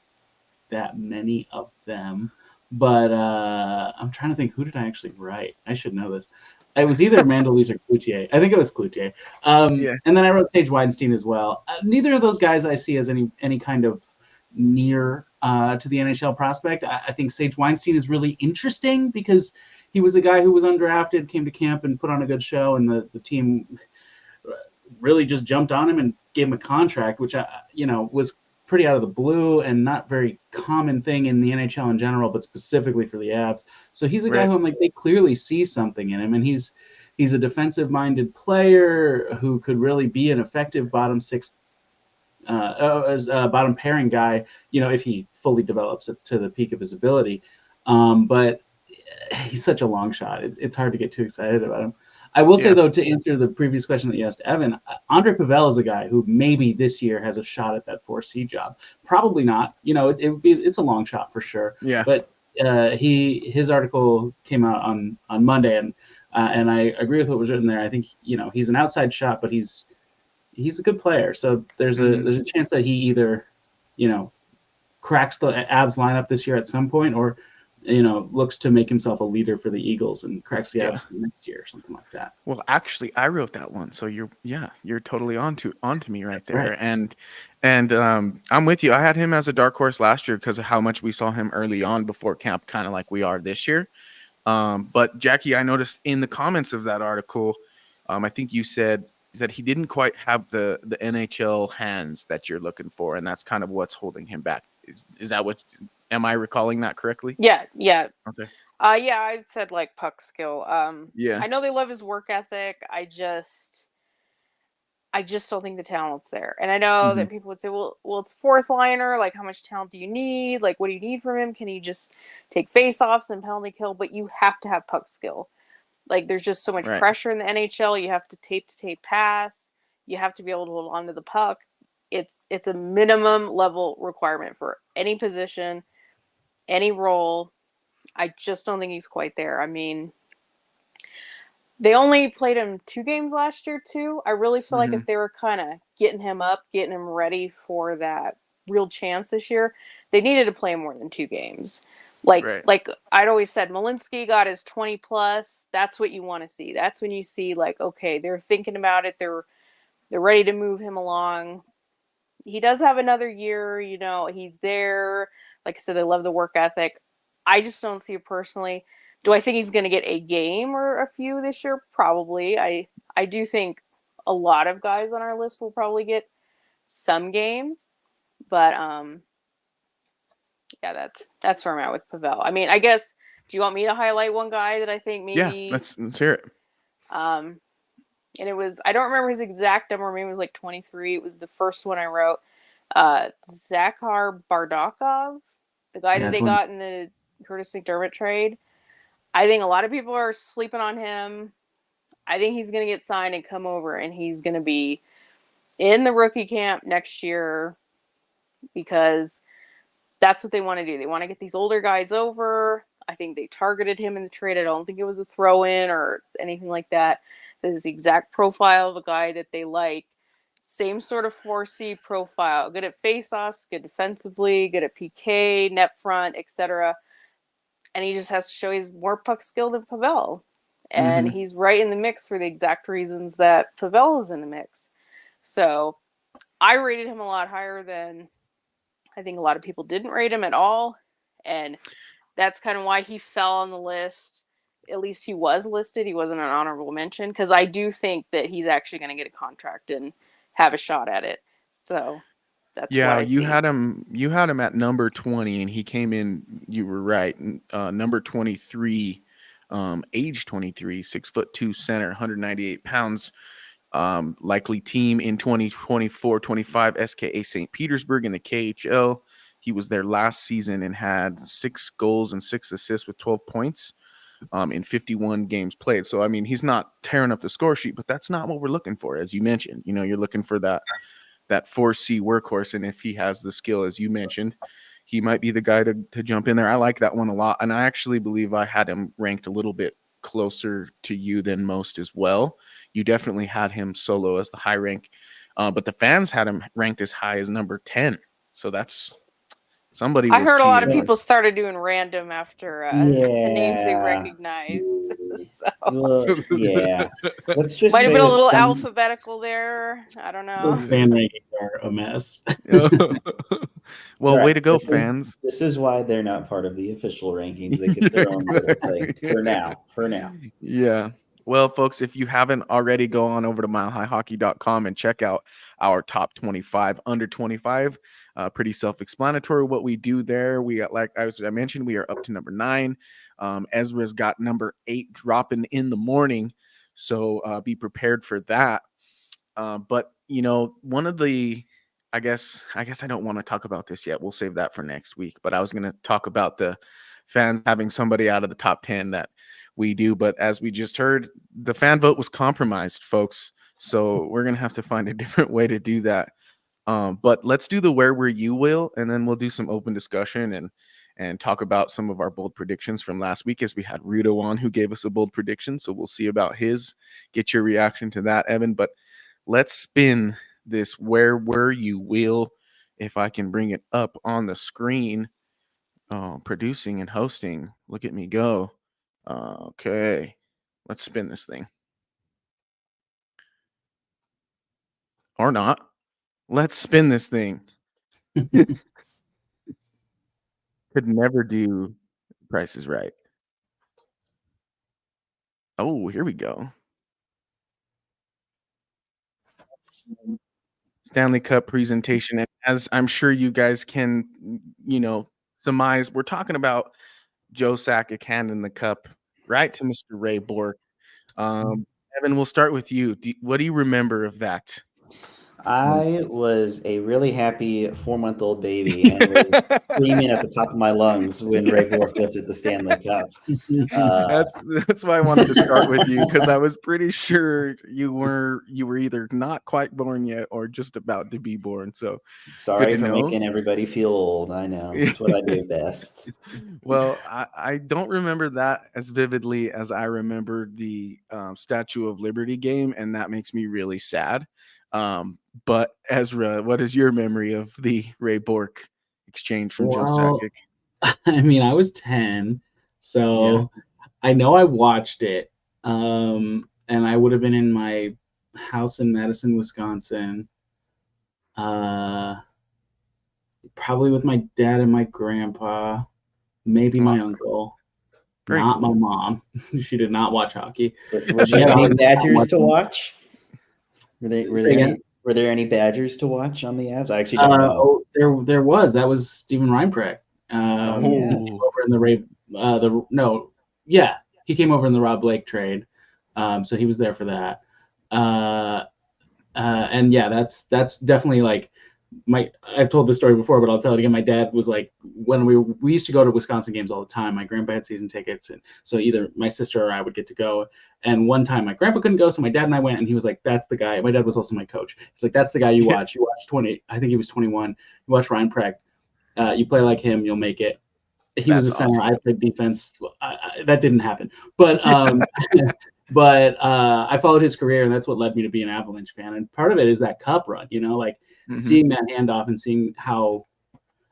[SPEAKER 7] that many of them. But I'm trying to think, who did I actually write? I should know this. It was either Mandalise or Cloutier. I think it was Cloutier.
[SPEAKER 4] Yeah.
[SPEAKER 7] And then I wrote Sage Weinstein as well. Neither of those guys I see as any kind of near to the NHL prospect. I think Sage Weinstein is really interesting because he was a guy who was undrafted, came to camp and put on a good show, and the team really just jumped on him and gave him a contract, which was pretty out of the blue and not very common thing in the NHL in general, but specifically for the Avs. So he's a guy who I'm like, they clearly see something in him, and he's a defensive-minded player who could really be an effective bottom six, bottom pairing guy, if he fully develops it to the peak of his ability. But he's such a long shot. It's hard to get too excited about him. I will say, though, to answer the previous question that you asked, Evan, Andre Pavel is a guy who maybe this year has a shot at that 4C job. Probably not. It's a long shot for sure.
[SPEAKER 4] Yeah.
[SPEAKER 7] But his article came out on Monday, and I agree with what was written there. I think he's an outside shot, but he's a good player. So there's a chance that he either cracks the Avs lineup this year at some point, or looks to make himself a leader for the Eagles and cracks the Avs next year or something like that.
[SPEAKER 4] Well, actually, I wrote that one, so you're totally onto me right there. Right. And I'm with you. I had him as a dark horse last year because of how much we saw him early on before camp, kind of like we are this year. But Jackie, I noticed in the comments of that article, I think you said that he didn't quite have the NHL hands that you're looking for, and that's kind of what's holding him back. Is that what? Am I recalling that correctly?
[SPEAKER 8] Yeah.
[SPEAKER 4] Okay.
[SPEAKER 8] Yeah, I said like puck skill.
[SPEAKER 4] Yeah.
[SPEAKER 8] I know they love his work ethic. I just don't think the talent's there. And I know that people would say, well, it's fourth liner. Like, how much talent do you need? Like, what do you need from him? Can he just take face-offs and penalty kill? But you have to have puck skill. Like, there's just so much pressure in the NHL. You have to tape pass. You have to be able to hold on to the puck. It's a minimum level requirement for any position, any role. I just don't think he's quite there. I mean, they only played him 2 games last year, too. I really feel like if they were kind of getting him ready for that real chance this year, they needed to play him more than 2 games. Like I'd always said, Malinsky got his 20 plus. That's what you want to see. That's when you see, like, okay, they're thinking about it. They're ready to move him along. He does have another year. He's there. Like I said, they love the work ethic. I just don't see it personally. Do I think he's going to get a game or a few this year? Probably. I do think a lot of guys on our list will probably get some games. But, that's where I'm at with Pavel. I mean, I guess, do you want me to highlight one guy that I think maybe...
[SPEAKER 4] Yeah, let's hear it.
[SPEAKER 8] And it was, I don't remember his exact number, maybe it was like 23. It was the first one I wrote. Zakhar Bardakov, the guy that they got in the Curtis McDermott trade. I think a lot of people are sleeping on him. I think he's going to get signed and come over, and he's going to be in the rookie camp next year because that's what they want to do. They want to get these older guys over. I think they targeted him in the trade. I don't think it was a throw-in or anything like that. This is the exact profile of a guy that they like. Same sort of 4C profile. Good at face-offs, good defensively, good at PK, net front, etc. And he just has to show he's more puck skill than Pavel. And he's right in the mix for the exact reasons that Pavel is in the mix. So I rated him a lot higher than I think a lot of people didn't rate him at all. And that's kind of why he fell on the list. At least he was listed. He wasn't an honorable mention because I do think that he's actually going to get a contract and have a shot at it. So that's
[SPEAKER 4] you had him at number 20, and he came in. You were right, number 23, age 23, 6'2" center, 198 pounds. Likely team in 2024-25 SKA St. Petersburg in the KHL. He was there last season and had 6 goals and 6 assists with 12 points. In 51 games played. So, I mean, he's not tearing up the score sheet, but that's not what we're looking for, as you mentioned. You're looking for that 4C workhorse, and if he has the skill, as you mentioned, he might be the guy to jump in there. I like that one a lot, and I actually believe I had him ranked a little bit closer to you than most as well. You definitely had him solo as the high rank, but the fans had him ranked as high as number 10. So that's Somebody
[SPEAKER 8] I
[SPEAKER 4] was
[SPEAKER 8] heard a lot of
[SPEAKER 4] keying.
[SPEAKER 8] people started doing random after the names they recognized. So
[SPEAKER 5] Well, yeah. Let's just
[SPEAKER 8] might have
[SPEAKER 5] say
[SPEAKER 8] been a
[SPEAKER 5] that
[SPEAKER 8] little
[SPEAKER 5] some,
[SPEAKER 8] alphabetical there. I don't
[SPEAKER 7] Those
[SPEAKER 8] know.
[SPEAKER 7] fan rankings are a mess.
[SPEAKER 4] Well,
[SPEAKER 5] it's all
[SPEAKER 4] way
[SPEAKER 5] right.
[SPEAKER 4] to go,
[SPEAKER 5] This is-
[SPEAKER 4] fans.
[SPEAKER 5] This is why they're not part of the official rankings. They get their own little thing for now.
[SPEAKER 4] Yeah. Well, folks, if you haven't already, go on over to milehighhockey.com and check out our top 25 under 25. Pretty self-explanatory what we do there. We got, like I mentioned, we are up to number 9. Ezra's got number 8 dropping in the morning, so be prepared for that. But you know, one of the, I guess I don't want to talk about this yet. We'll save that for next week. But I was going to talk about the fans having somebody out of the top 10 that we do. But as we just heard, the fan vote was compromised, folks. So we're going to have to find a different way to do that. But let's do the where were you, Will, and then we'll do some open discussion and talk about some of our bold predictions from last week, as we had Rudo on who gave us a bold prediction. So we'll see about his, get your reaction to that, Evan. But let's spin this where were you, Will, if I can bring it up on the screen. Producing and hosting. Look at me go. Okay. Let's spin this thing. Or not. Let's spin this thing. Could never do Price is Right. Oh, here we go. Stanley Cup presentation. And as I'm sure you guys can, surmise, we're talking about Joe Sakic handing the cup right to Mr. Ray Bork. Evan, we'll start with you. What do you remember of that?
[SPEAKER 5] I was a really happy 4-month-old baby and was screaming at the top of my lungs when Ray Bork lifted the Stanley Cup.
[SPEAKER 4] That's why I wanted to start with you, because I was pretty sure you were either not quite born yet or just about to be born. So
[SPEAKER 5] sorry for making everybody feel old. I know it's what I do best.
[SPEAKER 4] Well, I don't remember that as vividly as I remember the Statue of Liberty game, and that makes me really sad. But Ezra, what is your memory of the Ray Bork exchange from Joe Sakic?
[SPEAKER 7] I mean, I was 10, so I know I watched it. And I would have been in my house in Madison, Wisconsin. Probably with my dad and my grandpa, maybe my uncle.
[SPEAKER 4] Very
[SPEAKER 7] not
[SPEAKER 4] cool.
[SPEAKER 7] my mom. She did not watch hockey.
[SPEAKER 5] Were there any Badgers to watch? Were there any Badgers to watch on the Avs? I actually don't know.
[SPEAKER 7] There was. That was Steven Reinprecht. Over in the Ray. He came over in the Rob Blake trade. So he was there for that. And yeah, that's definitely like I've told this story before, but I'll tell it again. My dad was like, when we used to go to Wisconsin games all the time. My grandpa had season tickets, and so either my sister or I would get to go. And one time my grandpa couldn't go, so my dad and I went, and he was like, "That's the guy." My dad was also my coach. He's like, "That's the guy you watch. You watch 20. I think he was 21. You watch Ryan Precht. You play like him, you'll make it." He was a center. Awesome. I played defense. That didn't happen, but but I followed his career, and that's what led me to be an Avalanche fan. And part of it is that cup run, like. Mm-hmm. Seeing that handoff and seeing how,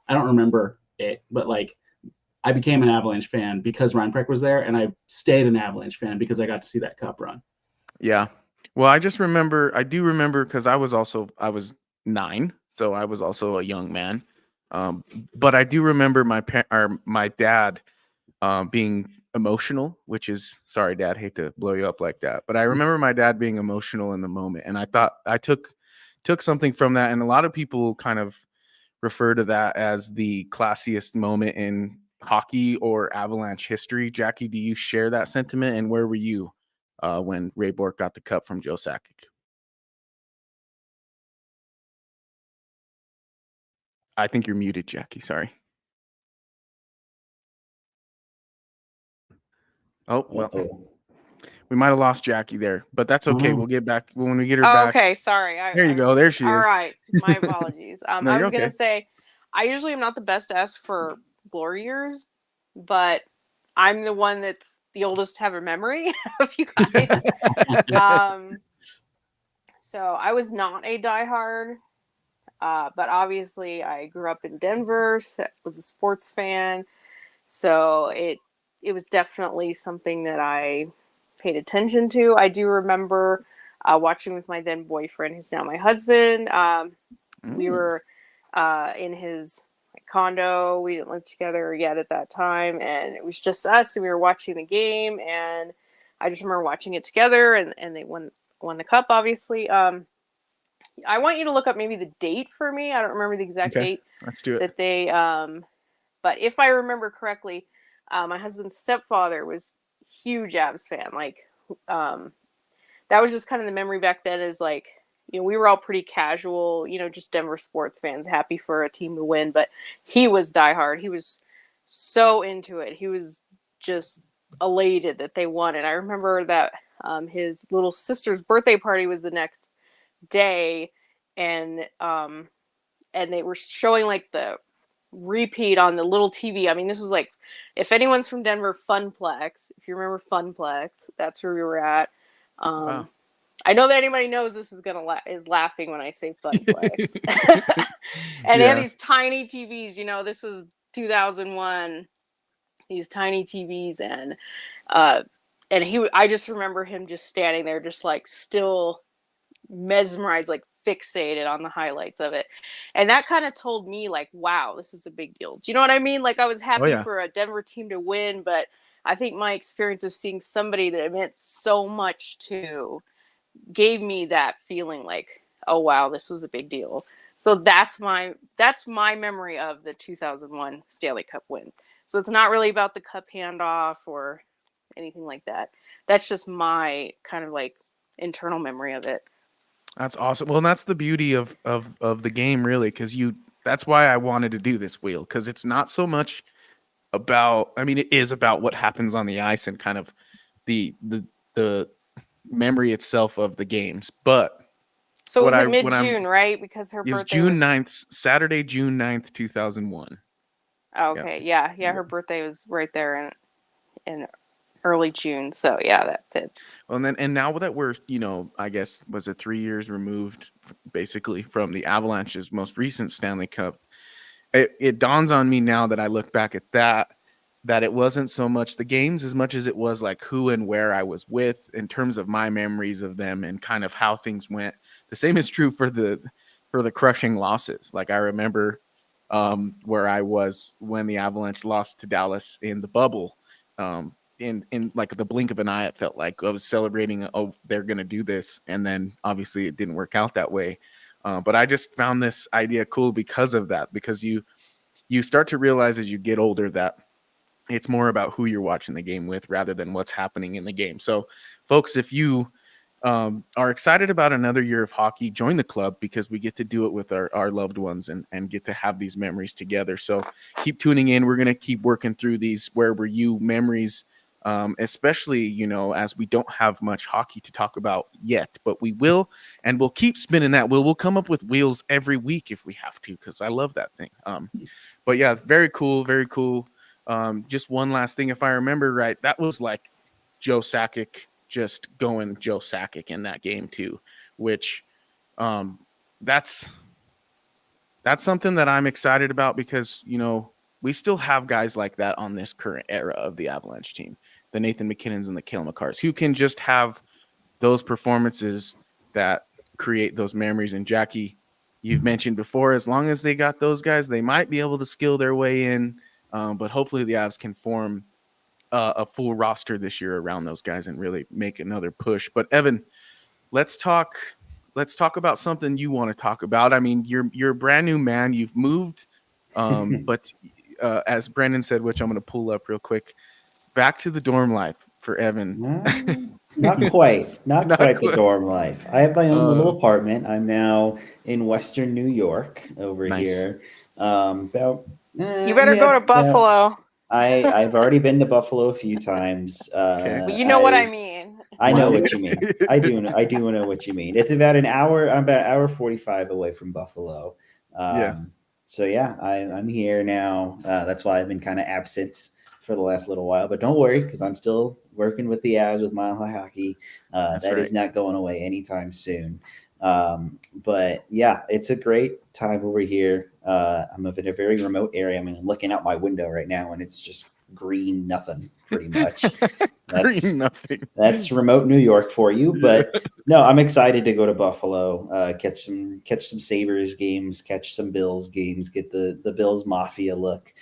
[SPEAKER 7] I don't remember it, but like I became an Avalanche fan because Ryan Precht was there, and I stayed an Avalanche fan because I got to see that cup run.
[SPEAKER 4] Yeah. Well, I do remember because I was 9, so I was also a young man. But I do remember my dad being emotional, which is, sorry, Dad, hate to blow you up like that. But I remember my dad being emotional in the moment, and I thought I took something from that, and a lot of people kind of refer to that as the classiest moment in hockey or Avalanche history. Jackie, do you share that sentiment, and where were you when Ray Bork got the cup from Joe Sakic? I think you're muted, Jackie. Sorry. Oh, well. Uh-oh. We might have lost Jackie there, but that's okay. We'll get back when we get her back.
[SPEAKER 8] Okay, sorry.
[SPEAKER 4] There you go. There she is.
[SPEAKER 8] All right. My apologies.
[SPEAKER 4] No,
[SPEAKER 8] I was going to say, I usually am not the best to ask for glory years, but I'm the one that's the oldest to have a memory of you guys. So I was not a diehard But obviously, I grew up in Denver, was a sports fan, so it was definitely something that I paid attention to. I do remember watching with my then boyfriend, who's now my husband. We were in his condo. We didn't live together yet at that time, and it was just us. And we were watching the game, and I just remember watching it together. And they won the cup, obviously. I want you to look up maybe the date for me. I don't remember the exact date.
[SPEAKER 4] Let's do it.
[SPEAKER 8] That they, but if I remember correctly, my husband's stepfather was huge Avs fan. Like, that was just kind of the memory back then. Is like, you know, we were all pretty casual, you know, just Denver sports fans, happy for a team to win. But he was diehard. He was so into it. He was just elated that they won. And I remember that his little sister's birthday party was the next day, and they were showing like the repeat on the little TV. I mean, this was like, if anyone's from Denver, Funplex. If you remember Funplex, that's where we were at.
[SPEAKER 4] Wow.
[SPEAKER 8] I know that anybody knows this is is laughing when I say Funplex. And they had these tiny TVs. You know, this was 2001. These tiny TVs, and I just remember him just standing there, just like still mesmerized, like fixated on the highlights of it. And that kind of told me like, wow, this is a big deal. Do you know what I mean? Like, I was happy for a Denver team to win, but I think my experience of seeing somebody that it meant so much to gave me that feeling like, oh wow, this was a big deal. So that's my memory of the 2001 Stanley Cup win. So it's not really about the cup handoff or anything like that. That's just my kind of like internal memory of it.
[SPEAKER 4] That's awesome. Well, and that's the beauty of the game, really, because that's why I wanted to do this wheel, because it's not so much about, I mean, it is about what happens on the ice and kind of the memory itself of the games. But
[SPEAKER 8] so it was mid-June, right? Because her birthday was
[SPEAKER 4] June 9th, Saturday, June 9th, 2001.
[SPEAKER 8] Okay, yeah, her birthday was right there in early June, so yeah, that fits.
[SPEAKER 4] Well, and now that we're, you know, I guess was it 3 years removed, basically, from the Avalanche's most recent Stanley Cup, it dawns on me now that I look back at that it wasn't so much the games as much as it was like who and where I was with in terms of my memories of them and kind of how things went. The same is true for the crushing losses. Like, I remember where I was when the Avalanche lost to Dallas in the bubble. In like the blink of an eye, it felt like I was celebrating, oh, they're going to do this. And then obviously it didn't work out that way. But I just found this idea cool because of that, because you start to realize as you get older that it's more about who you're watching the game with rather than what's happening in the game. So folks, if you are excited about another year of hockey, join the club, because we get to do it with our loved ones and get to have these memories together. So keep tuning in. We're going to keep working through these where were you memories, especially, you know, as we don't have much hockey to talk about yet, but we will, and we'll keep spinning that wheel. We'll come up with wheels every week if we have to, because I love that thing. But yeah, very cool, very cool. Just one last thing, if I remember right, that was like Joe Sakic just going Joe Sakic in that game too, which that's something that I'm excited about, because, you know, we still have guys like that on this current era of the Avalanche team, the Nathan MacKinnons and the Cale Makars, who can just have those performances that create those memories. And Jackie, you've mentioned before, as long as they got those guys, they might be able to skill their way in. But hopefully the Avs can form a full roster this year around those guys and really make another push. But Evan, let's talk about something you want to talk about. I mean, you're a brand new man. You've moved, but as Brandon said, which I'm going to pull up real quick, back to the dorm life for Evan.
[SPEAKER 5] Not quite the dorm life. I have my own little apartment. I'm now in Western New York over here. You
[SPEAKER 8] better go to Buffalo.
[SPEAKER 5] I've already been to Buffalo a few times.
[SPEAKER 8] But you know what I mean.
[SPEAKER 5] I know what you mean. I do know what you mean. It's about an hour. I'm about an hour 45 away from Buffalo. So yeah, I'm here now. That's why I've been kind of absent for the last little while. But don't worry, because I'm still working with the Avs with Mile High Hockey. That is not going away anytime soon. But yeah, it's a great time over here. I'm in a very remote area. I mean, I'm looking out my window right now, and it's just green nothing, pretty much.
[SPEAKER 4] Green nothing.
[SPEAKER 5] That's remote New York for you. But no, I'm excited to go to Buffalo, catch some Sabres games, catch some Bills games, get the Bills Mafia look.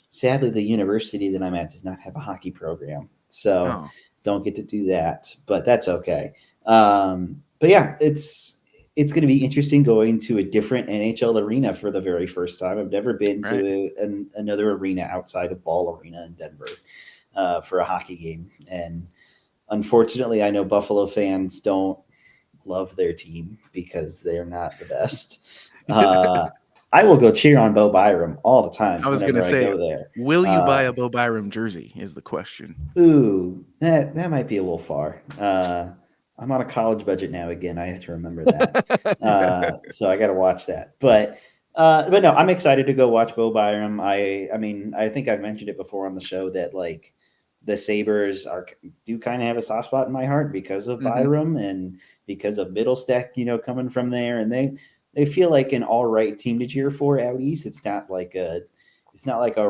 [SPEAKER 5] Sadly, the university that I'm at does not have a hockey program, so don't get to do that. But that's okay. But yeah, it's going to be interesting going to a different NHL arena for the very first time. I've never been to another arena outside of Ball Arena in Denver for a hockey game. And unfortunately, I know Buffalo fans don't love their team because they're not the best. I will go cheer on Bo Byram all the time.
[SPEAKER 4] I was going to say,
[SPEAKER 5] go there.
[SPEAKER 4] Will you buy a Bo Byram jersey is the question.
[SPEAKER 5] Ooh, that might be a little far. I'm on a college budget now again. I have to remember that. So I got to watch that. But no, I'm excited to go watch Bo Byram. I mean, I think I've mentioned it before on the show that like the Sabres do kind of have a soft spot in my heart because of Byram and because of Middlesteck, coming from there. And they feel like an all right team to cheer for out east. It's not like a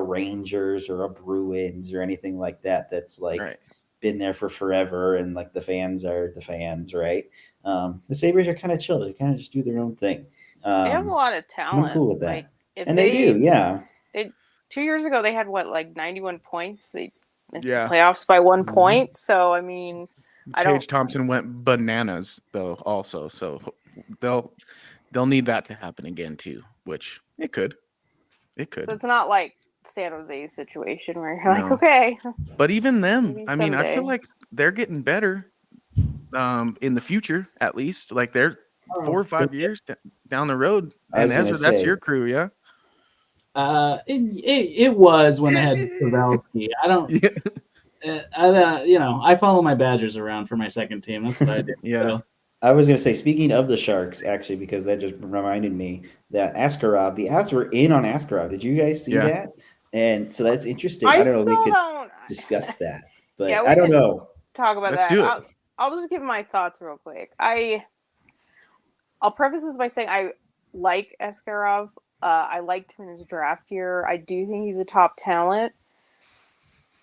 [SPEAKER 5] Rangers or a Bruins or anything like that. That's like been there for forever, and like the fans are the fans, right? The Sabres are kind of chill. They kind of just do their own thing.
[SPEAKER 8] They have a lot of talent.
[SPEAKER 5] I'm cool with that.
[SPEAKER 8] Like,
[SPEAKER 5] and they do, yeah.
[SPEAKER 8] 2 years ago, they had like 91 points. They missed the playoffs by 1 point. So I mean,
[SPEAKER 4] Tage Thompson went bananas though, also. So they'll need that to happen again too, which it could. So
[SPEAKER 8] it's not like San Jose's situation where you're like, okay.
[SPEAKER 4] But even them, I mean, I feel like they're getting better in the future, at least. Like they're 4 or 5 years down the road. And Ezra, that's your crew, yeah?
[SPEAKER 7] It was when they had Pavelski. I don't, I follow my Badgers around for my second team. That's what I do.
[SPEAKER 5] Yeah.
[SPEAKER 7] So.
[SPEAKER 5] I was going to say, speaking of the Sharks, actually, because that just reminded me that Askarov, the Avs were in on Askarov. Did you guys see that? And so that's interesting. I don't know if we could discuss that, but I don't know.
[SPEAKER 8] Talk about
[SPEAKER 4] Let's
[SPEAKER 8] that.
[SPEAKER 4] Do it.
[SPEAKER 8] I'll just give my thoughts real quick. I'll preface this by saying I like Askarov. I liked him in his draft year. I do think he's a top talent.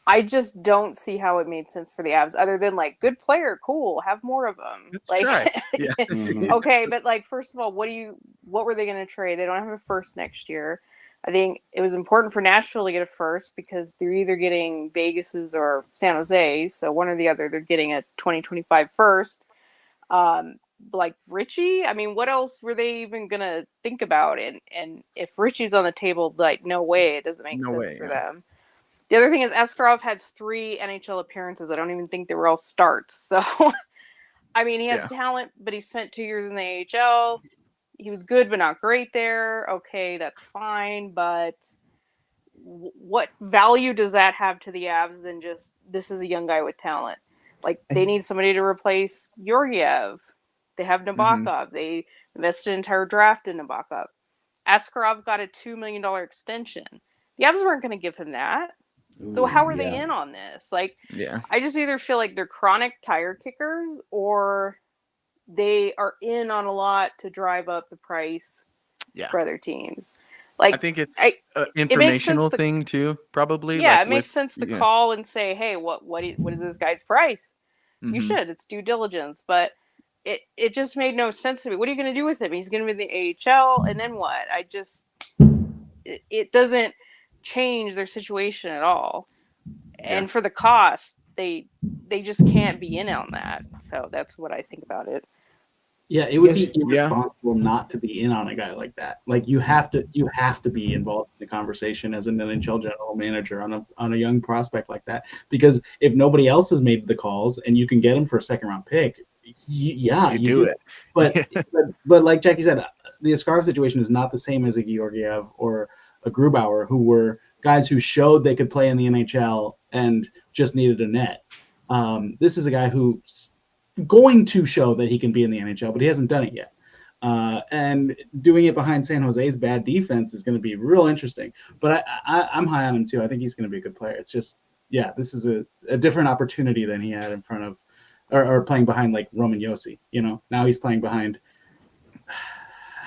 [SPEAKER 8] I just don't see how it made sense for the Avs, other than like good player, cool, have more of them. Okay, but like first of all, what were they going to trade? They don't have a first next year. I think it was important for Nashville to get a first because they're either getting Vegas's or San Jose's, so one or the other. They're getting a 2025 first. Like Ritchie, I mean, what else were they even going to think about? And if Ritchie's on the table, like no way, it doesn't make sense for them. The other thing is Askarov has 3 NHL appearances. I don't even think they were all starts. So, I mean, he has talent, but he spent 2 years in the AHL. He was good, but not great there. Okay, that's fine. But what value does that have to the Avs than just this is a young guy with talent? Like, they need somebody to replace Georgiev. They have Nabokov. They invested an entire draft in Nabokov. Askarov got a $2 million extension. The Avs weren't going to give him that. So how are they in on this? Like, I just either feel like they're chronic tire kickers or they are in on a lot to drive up the price for other teams. Like,
[SPEAKER 4] I think it's an informational thing too, probably.
[SPEAKER 8] Yeah, like it makes sense to call and say, hey, what is this guy's price? You should. It's due diligence. But it just made no sense to me. What are you going to do with him? He's going to be in the AHL, and then what? It doesn't change their situation at all. And for the cost, they just can't be in on that. So that's what I think about it.
[SPEAKER 7] Yeah, it would be irresponsible not to be in on a guy like that. Like you have to be involved in the conversation as an NHL general manager on a young prospect like that. Because if nobody else has made the calls and you can get him for a second round pick, you do it. But like Jackie said, the Askarov situation is not the same as a Georgiev or a Grubauer, who were guys who showed they could play in the NHL and just needed a net. This is a guy who's going to show that he can be in the NHL, but he hasn't done it yet. And doing it behind San Jose's bad defense is going to be real interesting. But I'm high on him too. I think he's going to be a good player. It's just, this is a different opportunity than he had in front of or playing behind like Roman Yossi. Now he's playing behind.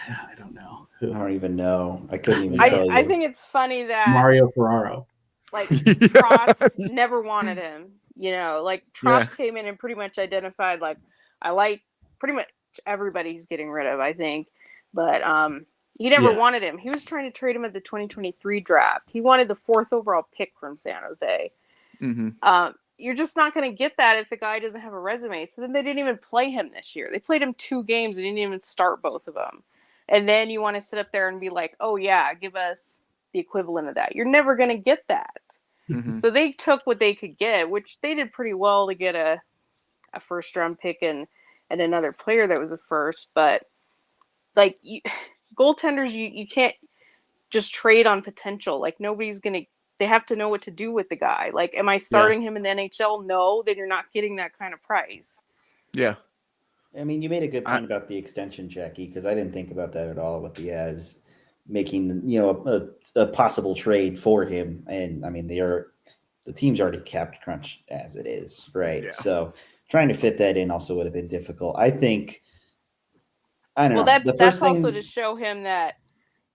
[SPEAKER 7] I don't know who.
[SPEAKER 5] I don't even know. I couldn't even tell you.
[SPEAKER 8] I think it's funny that
[SPEAKER 7] Mario Ferraro.
[SPEAKER 8] Like Trotz never wanted him. Like Trotz came in and pretty much identified like I like pretty much everybody he's getting rid of, I think. But he never wanted him. He was trying to trade him at the 2023 draft. He wanted the 4th overall pick from San Jose.
[SPEAKER 4] Mm-hmm.
[SPEAKER 8] You're just not going to get that if the guy doesn't have a resume. So then they didn't even play him this year. They played him 2 games and didn't even start both of them. And then you want to sit up there and be like, oh, yeah, give us the equivalent of that. You're never going to get that.
[SPEAKER 4] Mm-hmm.
[SPEAKER 8] So they took what they could get, which they did pretty well to get a first-round pick and another player that was a first. But, like, goaltenders, you can't just trade on potential. Like, nobody's going to – they have to know what to do with the guy. Like, am I starting him in the NHL? No, then you're not getting that kind of price.
[SPEAKER 4] Yeah.
[SPEAKER 5] I mean, you made a good point about the extension, Jackie, because I didn't think about that at all with the Avs making, a possible trade for him. And I mean, the team's already capped crunch as it is, right? Yeah. So trying to fit that in also would have been difficult. I think, I don't know.
[SPEAKER 8] That's also to show him that,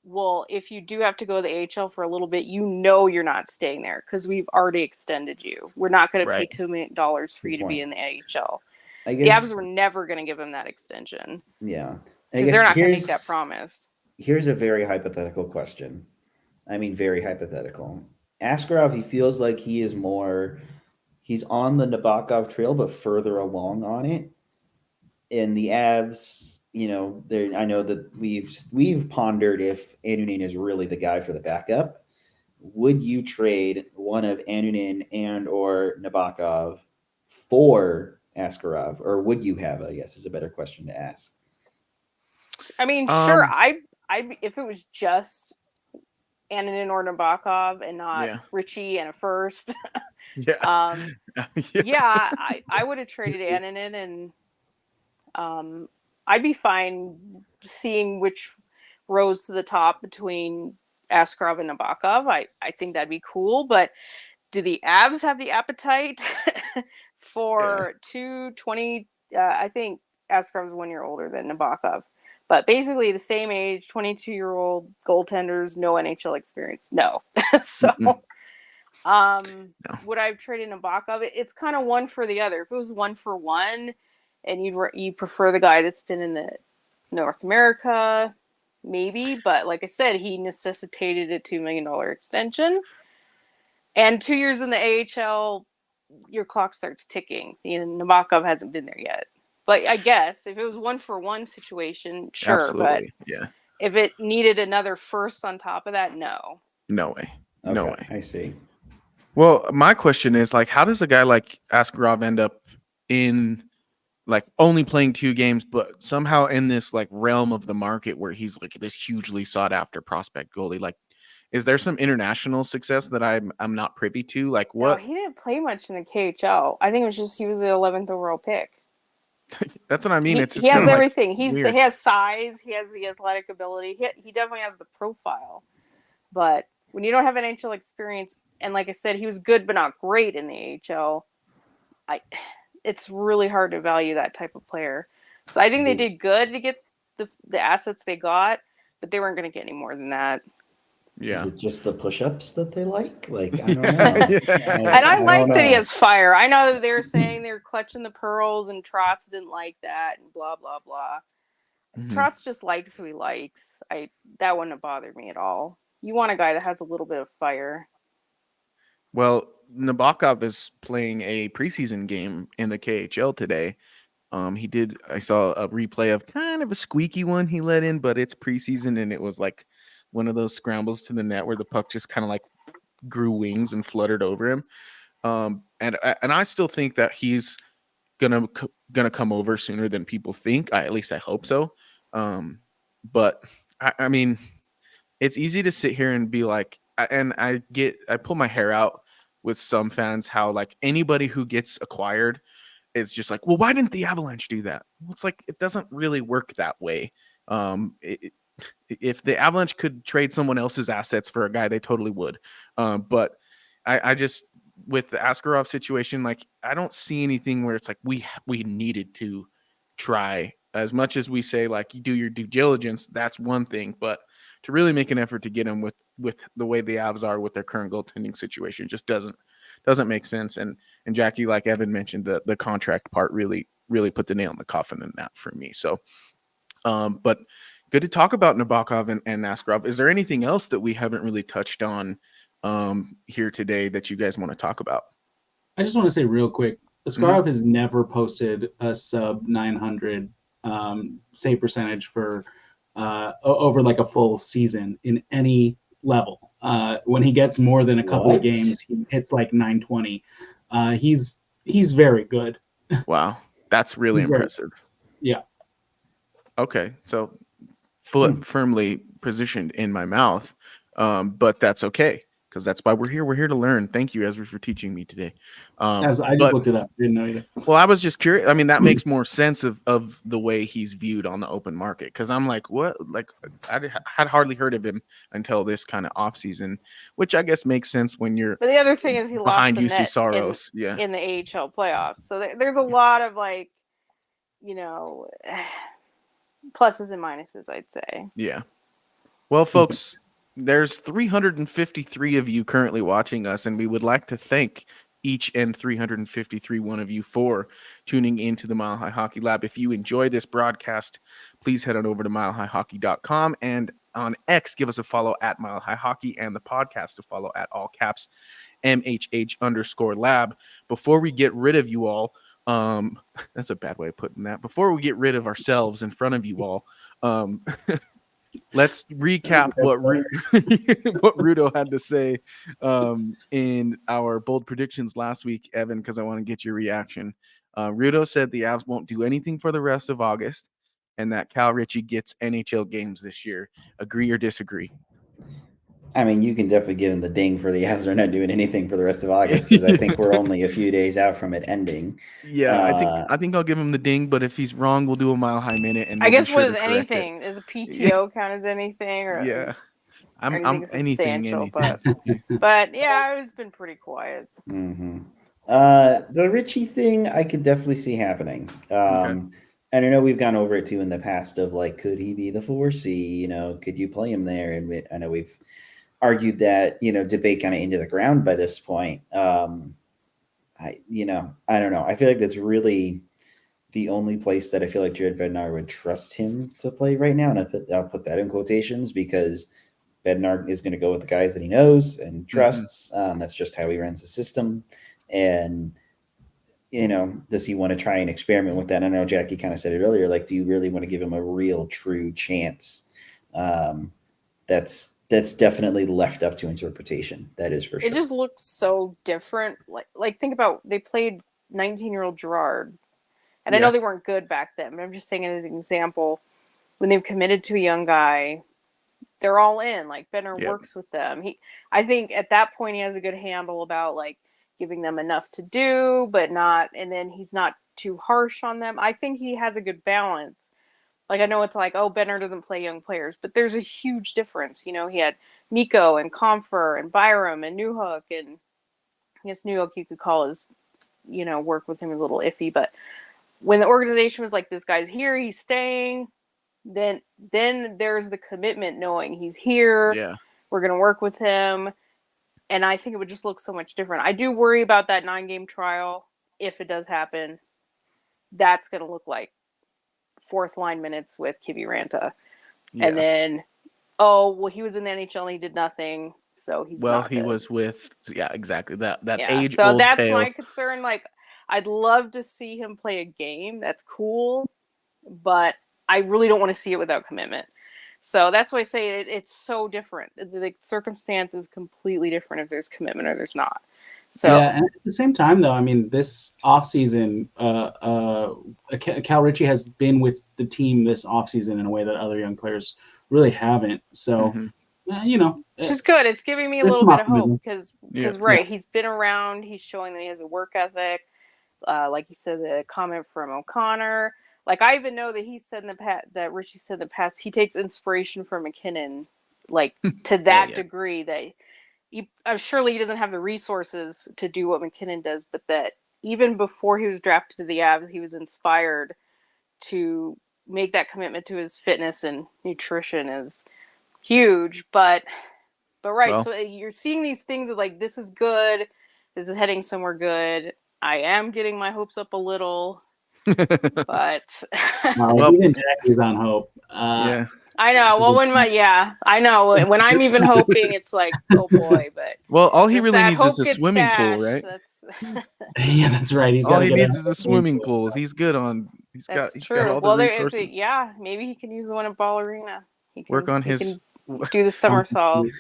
[SPEAKER 8] well, if you do have to go to the AHL for a little bit, you're not staying there because we've already extended you. We're not going to pay $2 million for you to be in the AHL. I guess, the Avs were never going to give him that extension.
[SPEAKER 5] Yeah.
[SPEAKER 8] Because they're not going to make that promise.
[SPEAKER 5] Here's a very hypothetical question. I mean, very hypothetical. Askarov, he feels like he's on the Nabokov trail, but further along on it. And the Avs, I know that we've pondered if Annunen is really the guy for the backup. Would you trade one of Annunen and or Nabokov for Askarov, or would you have? I guess is a better question to ask.
[SPEAKER 8] I mean, sure. I if it was just Annunen or Nabokov and not Ritchie and a first, I would have traded Annunen, and I'd be fine seeing which rose to the top between Askarov and Nabokov. I think that'd be cool, but do the Avs have the appetite for 220? I think Askarov's 1 year older than Nabokov, but basically the same age, 22-year-old goaltenders, no NHL experience. No. So, would I have traded Nabokov? It's kind of one for the other. If it was 1 for 1 and you prefer the guy that's been in the North America, maybe, but like I said, he necessitated a $2 million extension. And 2 years in the AHL, your clock starts ticking. Nabokov hasn't been there yet. But I guess if it was 1 for 1 situation, sure.
[SPEAKER 4] Absolutely.
[SPEAKER 8] But if it needed another first on top of that, no.
[SPEAKER 4] No way. Okay. No way.
[SPEAKER 5] I see.
[SPEAKER 4] Well, my question is, like, how does a guy like Askarov end up in, like, only playing 2 games, but somehow in this, like, realm of the market where he's, like, this hugely sought-after prospect goalie? Like, is there some international success that I'm not privy to? Like, what?
[SPEAKER 8] No, he didn't play much in the KHL. I think it was just he was the 11th overall pick.
[SPEAKER 4] That's what I mean.
[SPEAKER 8] He has everything. He has size. He has the athletic ability. He definitely has the profile. But when you don't have NHL experience, and like I said, he was good but not great in the AHL, it's really hard to value that type of player. So I think they did good to get the assets they got, but they weren't going to get any more than that.
[SPEAKER 5] Yeah. Is it just the push-ups that they like? Like, I don't know.
[SPEAKER 8] And I like that he has fire. I know that they're saying they're clutching the pearls and Trotz didn't like that and blah, blah, blah. Trotz just likes who he likes. That wouldn't have bothered me at all. You want a guy that has a little bit of fire.
[SPEAKER 4] Well, Nabokov is playing a preseason game in the KHL today. I saw a replay of kind of a squeaky one he let in, but it's preseason and it was like one of those scrambles to the net where the puck just kind of like grew wings and fluttered over him. And I still think that he's gonna come over sooner than people think. At least I hope so. But I mean, it's easy to sit here and be like, and I pull my hair out with some fans how like anybody who gets acquired is just like, well, why didn't the Avalanche do that? Well, it's like it doesn't really work that way. If the Avalanche could trade someone else's assets for a guy, they totally would. But I just with the Askarov situation, like I don't see anything where it's like we needed to try. As much as we say like you do your due diligence, that's one thing, but to really make an effort to get him with the way the Avs are with their current goaltending situation just doesn't make sense. And Jackie, like Evan mentioned, the contract part really put the nail in the coffin in that for me. So, but good to talk about Nabokov and Askarov. Is there anything else that we haven't really touched on here today that you guys want to talk about?
[SPEAKER 7] I just want to say real quick, Askarov has never posted a sub 900 save percentage for over like a full season in any level. When he gets more than a couple of games, he hits like 920. He's very good.
[SPEAKER 4] Wow, that's really impressive.
[SPEAKER 7] Yeah.
[SPEAKER 4] Okay, so foot firmly positioned in my mouth, but that's okay because that's why we're here. We're here to learn. Thank you, Ezra, for teaching me today.
[SPEAKER 7] I just looked it up. Didn't know either.
[SPEAKER 4] Well, I was just curious. I mean, that makes more sense of the way he's viewed on the open market because I'm like, what? Like, I had hardly heard of him until this kind of off season, which I guess makes sense when you're.
[SPEAKER 8] But the other thing is he
[SPEAKER 4] behind
[SPEAKER 8] lost the
[SPEAKER 4] UC Soros,
[SPEAKER 8] in the AHL playoffs. So there's a lot of like, pluses and minuses, I'd say.
[SPEAKER 4] Yeah. Well, folks, there's 353 of you currently watching us, and we would like to thank each and 353 one of you for tuning into the Mile High Hockey Lab. If you enjoy this broadcast, please head on over to milehighhockey.com, and on X, give us a follow at Mile High Hockey, and the podcast to follow at all caps MHH_lab. Before we get rid of you all, that's a bad way of putting that. Before we get rid of ourselves in front of you all, let's recap what Rudo had to say in our bold predictions last week, Evan, because I want to get your reaction. Rudo said the Avs won't do anything for the rest of August and that Cal Ritchie gets NHL games this year. Agree or disagree?
[SPEAKER 5] I mean, you can definitely give him the ding for the Avs are not doing anything for the rest of August because I think we're only a few days out from it ending.
[SPEAKER 4] Yeah, I think I'll give him the ding, but if he's wrong, we'll do a Mile High minute. And
[SPEAKER 8] I guess what is anything? Is a PTO count as anything? Or
[SPEAKER 4] yeah, I'm
[SPEAKER 8] substantial,
[SPEAKER 4] anything.
[SPEAKER 8] but yeah, it's been pretty quiet.
[SPEAKER 5] The Ritchie thing, I could definitely see happening.
[SPEAKER 4] Okay.
[SPEAKER 5] And I know we've gone over it too in the past of like, could he be the 4C? Could you play him there? And I know we've argued that, debate kind of into the ground by this point. I don't know. I feel like that's really the only place that I feel like Jared Bednar would trust him to play right now. And I'll put that in quotations because Bednar is going to go with the guys that he knows and trusts. That's just how he runs the system. And, does he want to try and experiment with that? I know Jackie kind of said it earlier. Like, do you really want to give him a real true chance? That's definitely left up to interpretation. That is for sure.
[SPEAKER 8] It just looks so different. Like think about, they played 19-year-old Gerard. And I know they weren't good back then, but I'm just saying it as an example. When they've committed to a young guy, they're all in. Like Bednar works with them. I think at that point he has a good handle about like giving them enough to do, but not, and then he's not too harsh on them. I think he has a good balance. Like I know it's like, oh, Bednar doesn't play young players, but there's a huge difference. He had Mikko and Comfer and Byram and Newhook, and I guess Newhook you could call his, work with him a little iffy, but when the organization was like, this guy's here, he's staying, then there's the commitment knowing he's here.
[SPEAKER 4] Yeah.
[SPEAKER 8] We're going to work with him. And I think it would just look so much different. I do worry about that 9-game trial. If it does happen, that's going to look like fourth line minutes with Kiviranta. Yeah. And then, he was in the NHL and he did nothing. So he's not good.
[SPEAKER 4] Was with, exactly. That age.
[SPEAKER 8] So that's
[SPEAKER 4] tale.
[SPEAKER 8] My concern. Like, I'd love to see him play a game. That's cool. But I really don't want to see it without commitment. So that's why I say it's so different. The circumstance is completely different if there's commitment or there's not. So
[SPEAKER 7] and at the same time, though, I mean, this offseason, Cal Ritchie has been with the team this offseason in a way that other young players really haven't. So,
[SPEAKER 8] which is good. It's giving me a little bit of hope because he's been around. He's showing that he has a work ethic. Like you said, the comment from O'Connor. Like I even know that he said in the past, that Ritchie said in the past, he takes inspiration from MacKinnon, like to that degree that surely he doesn't have the resources to do what MacKinnon does, but that even before he was drafted to the Avs, he was inspired to make that commitment to his fitness and nutrition is huge. But right,
[SPEAKER 4] Well.
[SPEAKER 8] so you're seeing these things of like, this is good, this is heading somewhere good. I am getting my hopes up a little, but
[SPEAKER 7] Well, even Jackie's on hope.
[SPEAKER 4] Yeah.
[SPEAKER 8] I know. Well, I know. When I'm even hoping, it's like, oh boy. But
[SPEAKER 4] Well, all he
[SPEAKER 8] if
[SPEAKER 4] really
[SPEAKER 8] that
[SPEAKER 4] needs is
[SPEAKER 8] hope
[SPEAKER 4] a
[SPEAKER 8] gets
[SPEAKER 4] swimming pool,
[SPEAKER 8] dashed,
[SPEAKER 4] right?
[SPEAKER 7] Yeah, that's right. He's
[SPEAKER 4] All
[SPEAKER 7] gotta
[SPEAKER 4] he
[SPEAKER 7] get
[SPEAKER 4] needs
[SPEAKER 7] out
[SPEAKER 4] is a swimming pool. He's good on. He's got
[SPEAKER 8] true.
[SPEAKER 4] all the
[SPEAKER 8] Well,
[SPEAKER 4] resources.
[SPEAKER 8] maybe he can use the one at Ball Arena. He can
[SPEAKER 4] Work on
[SPEAKER 8] he
[SPEAKER 4] his.
[SPEAKER 8] can do the somersaults.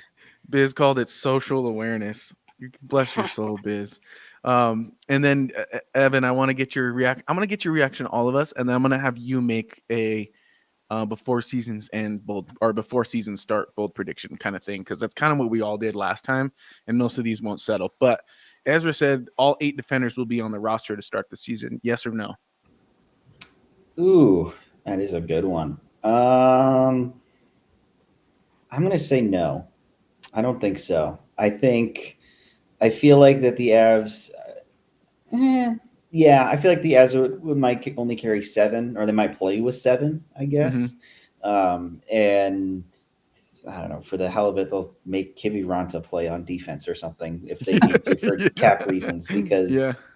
[SPEAKER 4] Biz called it social awareness. Bless your soul, Biz. And then Evan, I want to get your reaction. I'm going to get your reaction, all of us, and then I'm going to have you make a before seasons end bold or before seasons start bold prediction kind of thing, because that's kind of what we all did last time, and most of these won't settle. But Ezra said all 8 defenders will be on the roster to start the season. Yes or no?
[SPEAKER 5] Ooh, that is a good one. I'm going to say no. I don't think so. I feel like that the Avs, I feel like the Avs might only carry 7, or they might play with 7, I guess. And I don't know, for the hell of it, they'll make Kiviranta play on defense or something if they need to for cap reasons, because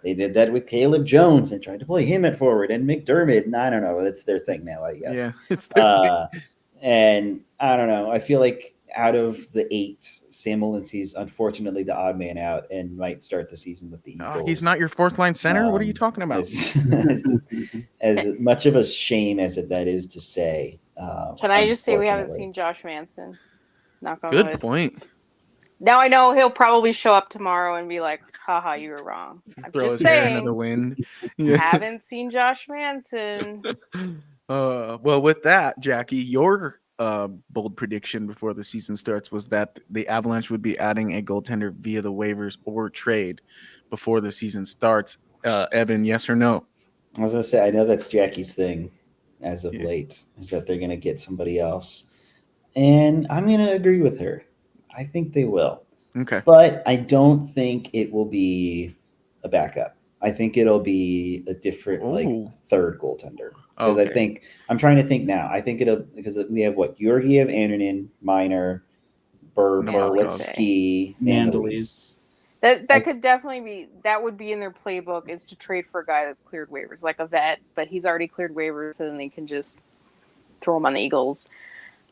[SPEAKER 5] they did that with Caleb Jones and tried to play him at forward, and McDermott, and I don't know, that's their thing now, I guess.
[SPEAKER 4] Yeah, it's their thing.
[SPEAKER 5] And I don't know, I feel like out of the 8, Sam Molinsky's unfortunately the odd man out and might start the season with the Eagles.
[SPEAKER 4] He's not your 4th line center? What are you talking about?
[SPEAKER 5] As much of a shame as that is to say.
[SPEAKER 8] Can I just say we haven't seen Josh Manson? Knock on
[SPEAKER 4] Good
[SPEAKER 8] wood.
[SPEAKER 4] point.
[SPEAKER 8] Now I know he'll probably show up tomorrow and be like, haha, you were wrong. I'm
[SPEAKER 4] Throw
[SPEAKER 8] just
[SPEAKER 4] his hair
[SPEAKER 8] saying.
[SPEAKER 4] into the wind.
[SPEAKER 8] Haven't seen Josh Manson.
[SPEAKER 4] Well, with that, Jackie, your bold prediction before the season starts was that the Avalanche would be adding a goaltender via the waivers or trade before the season starts. Evan, yes or no?
[SPEAKER 5] I was going to say, I know that's Jackie's thing as of late, is that they're going to get somebody else. And I'm going to agree with her. I think they will.
[SPEAKER 4] Okay.
[SPEAKER 5] But I don't think it will be a backup. I think it'll be a different, third goaltender. Because I think, I'm trying to think now. I think because we have Georgiev, Annunen, Minor, Berlitsky, Mandalese.
[SPEAKER 8] That could definitely be, that would be in their playbook, is to trade for a guy that's cleared waivers, like a vet, but he's already cleared waivers, so then they can just throw him on the Eagles.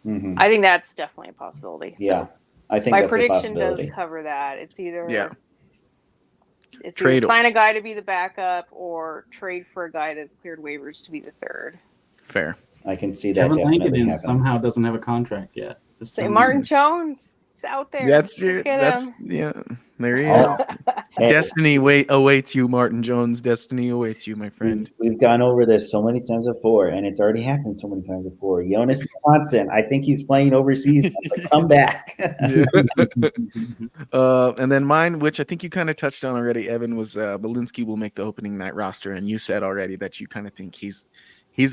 [SPEAKER 5] Mm-hmm.
[SPEAKER 8] I think that's definitely a possibility.
[SPEAKER 5] Yeah,
[SPEAKER 8] so
[SPEAKER 5] I think
[SPEAKER 8] my
[SPEAKER 5] that's
[SPEAKER 8] prediction
[SPEAKER 5] a possibility.
[SPEAKER 8] does cover that. It's either
[SPEAKER 4] trade
[SPEAKER 8] either sign a guy to be the backup or trade for a guy that's cleared waivers to be the third.
[SPEAKER 4] Fair.
[SPEAKER 5] I can see that
[SPEAKER 7] Kevin
[SPEAKER 5] definitely
[SPEAKER 7] Lankinen
[SPEAKER 5] happening.
[SPEAKER 7] somehow doesn't have a contract yet.
[SPEAKER 8] Say Martin Jones. He's out there.
[SPEAKER 4] There he is. Destiny awaits you, Martin Jones. Destiny awaits you, my friend.
[SPEAKER 5] We've gone over this so many times before, and it's already happened so many times before. Jonas Johansson, I think he's playing overseas. Come back.
[SPEAKER 4] And then mine, which I think you kind of touched on already, Evan, was Belinsky will make the opening night roster, and you said already that you kind of think he's